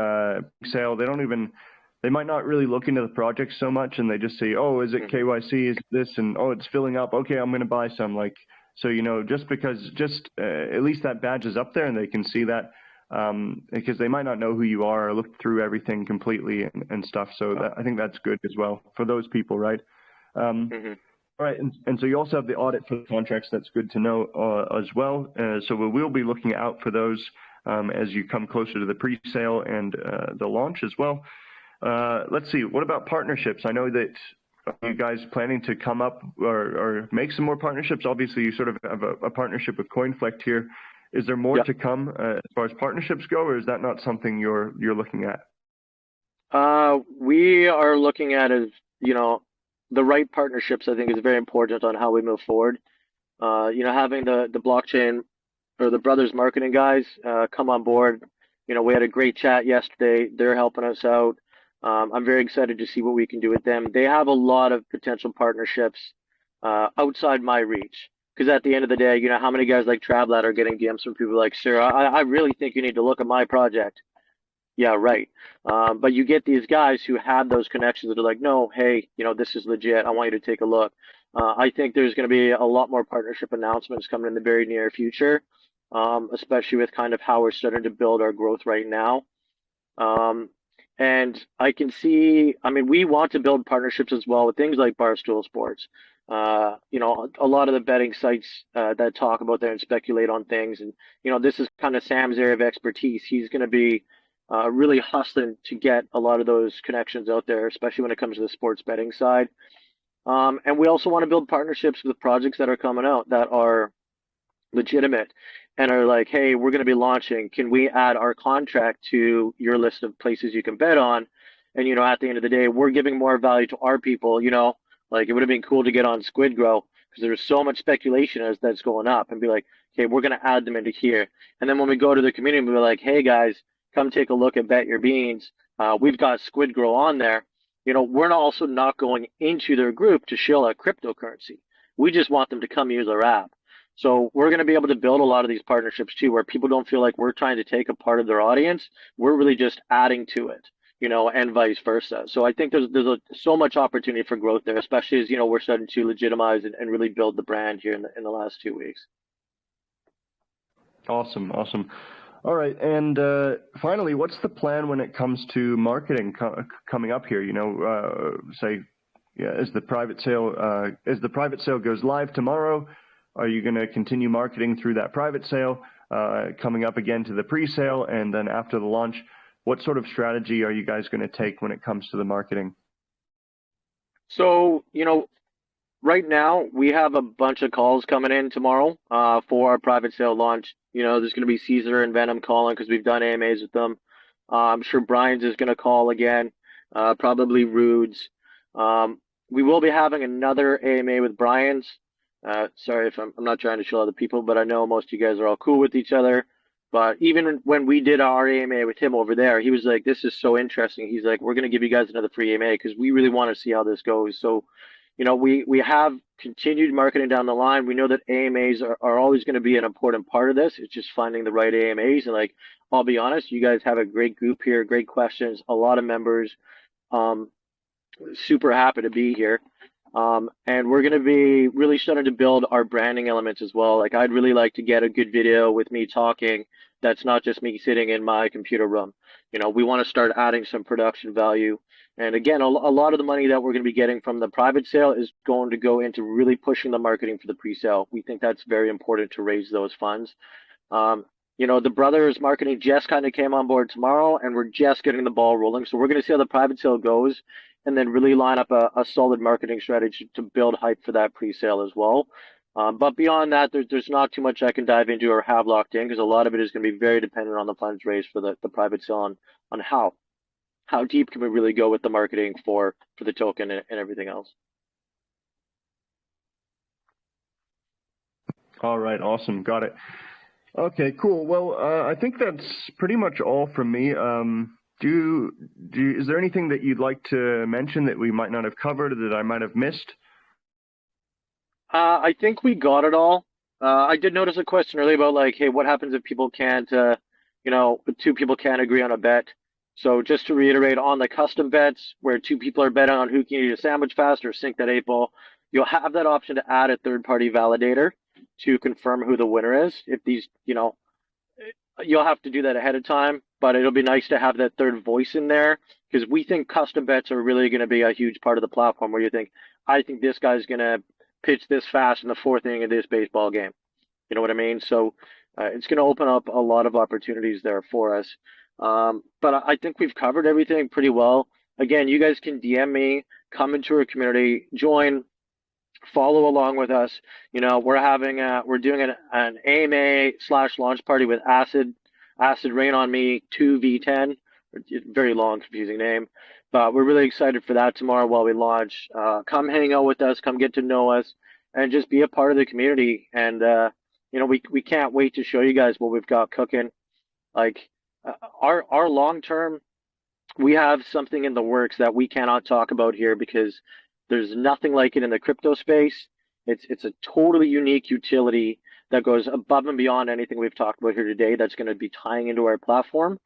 sale, they might not really look into the project so much, and they just say, oh, is it KYC, is it this, and oh, it's filling up, okay, I'm going to buy some. Like, so just because at least that badge is up there and they can see that, because they might not know who you are or look through everything completely and stuff. So I think that's good as well for those people, right? All right, and so you also have the audit for the contracts. That's good to know as well. So we will be looking out for those as you come closer to the pre-sale and the launch as well. Let's see, what about partnerships? I know that you guys planning to come up or make some more partnerships? Obviously, you sort of have a partnership with CoinFlect here. Is there more to come as far as partnerships go, or is that not something you're looking at? We are looking at the right partnerships. I think is very important on how we move forward. Having the blockchain or the brothers marketing guys come on board. We had a great chat yesterday. They're helping us out. I'm very excited to see what we can do with them. They have a lot of potential partnerships outside my reach. Because at the end of the day, how many guys like Travlat are getting DMs from people like, sir, I really think you need to look at my project. Yeah, right. But you get these guys who have those connections that are like, no, hey, this is legit. I want you to take a look. I think there's going to be a lot more partnership announcements coming in the very near future, especially with kind of how we're starting to build our growth right now. And I can see, we want to build partnerships as well with things like Barstool Sports. a lot of the betting sites that talk about that and speculate on things. And, this is kind of Sam's area of expertise. He's going to be really hustling to get a lot of those connections out there, especially when it comes to the sports betting side. And we also want to build partnerships with projects that are coming out that are legitimate and are like, hey, we're going to be launching. Can we add our contract to your list of places you can bet on? And, at the end of the day, we're giving more value to our people. Like it would have been cool to get on Squid Grow because there's so much speculation as that's going up and be like, okay, we're going to add them into here. And then when we go to the community, we'll be like, hey, guys, come take a look at BetYourBeans. We've got Squid Grow on there. We're also not going into their group to shill a cryptocurrency. We just want them to come use our app. So we're going to be able to build a lot of these partnerships too, where people don't feel like we're trying to take a part of their audience. We're really just adding to it, and vice versa. So I think there's so much opportunity for growth there, especially as, we're starting to legitimize and really build the brand here in the last 2 weeks. Awesome. All right, and finally, what's the plan when it comes to marketing coming up here? As the private sale goes live tomorrow, are you going to continue marketing through that private sale, coming up again to the pre-sale, and then after the launch, what sort of strategy are you guys going to take when it comes to the marketing? So, right now we have a bunch of calls coming in tomorrow for our private sale launch. There's going to be Caesar and Venom calling because we've done AMAs with them. I'm sure Brian's is going to call again, probably Rude's. We will be having another AMA with Brian's. Sorry if I'm not trying to show other people, but I know most of you guys are all cool with each other. But even when we did our AMA with him over there, he was like, this is so interesting. He's like, we're going to give you guys another free AMA because we really want to see how this goes. So, we have continued marketing down the line. We know that AMAs are always going to be an important part of this. It's just finding the right AMAs. And I'll be honest, you guys have a great group here, great questions, a lot of members. Super happy to be here. And we're going to be really starting to build our branding elements as well. I'd really like to get a good video with me talking. That's not just me sitting in my computer room. We want to start adding some production value. And again, a lot of the money that we're going to be getting from the private sale is going to go into really pushing the marketing for the pre-sale. We think that's very important to raise those funds. The brothers marketing just kind of came on board tomorrow, and we're just getting the ball rolling. So we're going to see how the private sale goes and then really line up a solid marketing strategy to build hype for that pre-sale as well. But beyond that, there's not too much I can dive into or have locked in because a lot of it is going to be very dependent on the funds raised for the private sale on how deep can we really go with the marketing for the token and everything else. All right, awesome, got it. Okay, cool. Well, I think that's pretty much all from me. Is there anything that you'd like to mention that we might not have covered or that I might have missed? I think we got it all. I did notice a question earlier about hey, what happens if people can't, two people can't agree on a bet? So just to reiterate, on the custom bets where two people are betting on who can eat a sandwich faster or sink that 8-ball, you'll have that option to add a third-party validator to confirm who the winner is. If these, you'll have to do that ahead of time, but it'll be nice to have that third voice in there because we think custom bets are really going to be a huge part of the platform where you think, I think this guy's going to pitch this fast in the fourth inning of this baseball game. You know what I mean? So it's going to open up a lot of opportunities there for us. But I think we've covered everything pretty well. Again, you guys can DM me, come into our community, join, follow along with us. We're doing an AMA/launch party with Acid Rain on Me 2v10. Very long, confusing name, but we're really excited for that tomorrow while we launch. Come hang out with us, come get to know us, and just be a part of the community. And we can't wait to show you guys what we've got cooking. Our long term, we have something in the works that we cannot talk about here because there's nothing like it in the crypto space. It's a totally unique utility that goes above and beyond anything we've talked about here today that's going to be tying into our platform.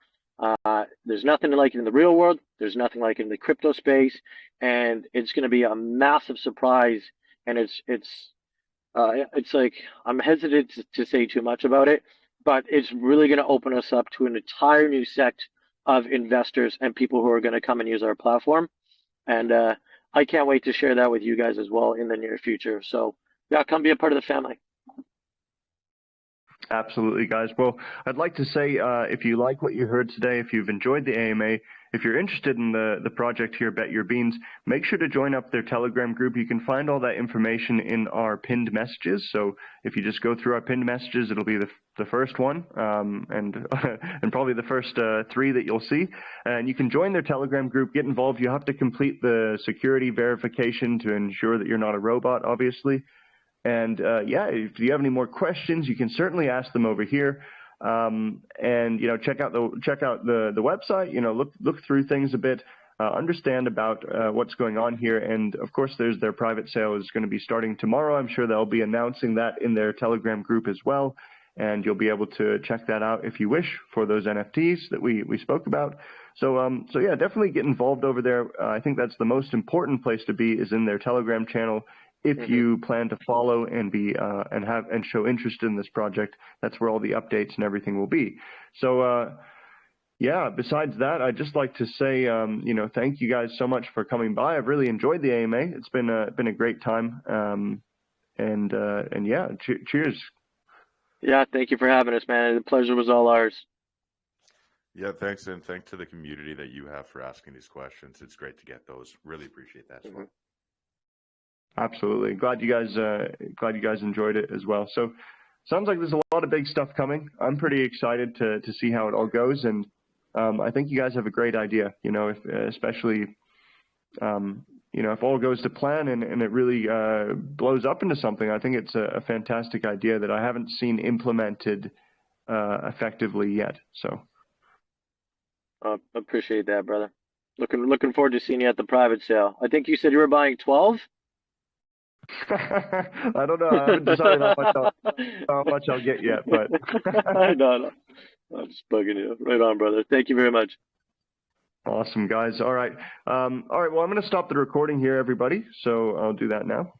There's nothing like it in the real world. There's nothing like it in the crypto space. And it's going to be a massive surprise. And it's I'm hesitant to say too much about it, but it's really going to open us up to an entire new sect of investors and people who are going to come and use our platform. And I can't wait to share that with you guys as well in the near future. So yeah, come be a part of the family. Absolutely, guys. Well, I'd like to say, if you like what you heard today, if you've enjoyed the AMA, if you're interested in the project here, BetYourBeans, make sure to join up their Telegram group. You can find all that information in our pinned messages. So if you just go through our pinned messages, it'll be the first one, and probably the first 3 that you'll see. And you can join their Telegram group, get involved. You have to complete the security verification to ensure that you're not a robot, obviously. And yeah, if you have any more questions, you can certainly ask them over here. And check out the website. Look through things a bit, understand about what's going on here. And of course, there's their private sale is going to be starting tomorrow. I'm sure they'll be announcing that in their Telegram group as well. And you'll be able to check that out if you wish for those NFTs that we spoke about. So yeah, definitely get involved over there. I think that's the most important place to be, is in their Telegram channel. If you plan to follow and be and show interest in this project, that's where all the updates and everything will be. So yeah, besides that, I'd just like to say thank you guys so much for coming by. I've really enjoyed the AMA. It's been a great time. And yeah, cheers. Yeah, thank you for having us, man. The pleasure was all ours. Yeah, thanks, and thanks to the community that you have for asking these questions. It's great to get those. Really appreciate that as well. Absolutely. Glad you guys enjoyed it as well. So sounds like there's a lot of big stuff coming. I'm pretty excited to see how it all goes. And I think you guys have a great idea, especially, if all goes to plan and it really blows up into something. I think it's a fantastic idea that I haven't seen implemented effectively yet. So appreciate that, brother. Looking forward to seeing you at the private sale. I think you said you were buying 12? I don't know. I haven't decided how much I'll get yet, but no. I'm just bugging you. Right on, brother. Thank you very much. Awesome, guys. All right. Well, I'm going to stop the recording here, everybody. So I'll do that now.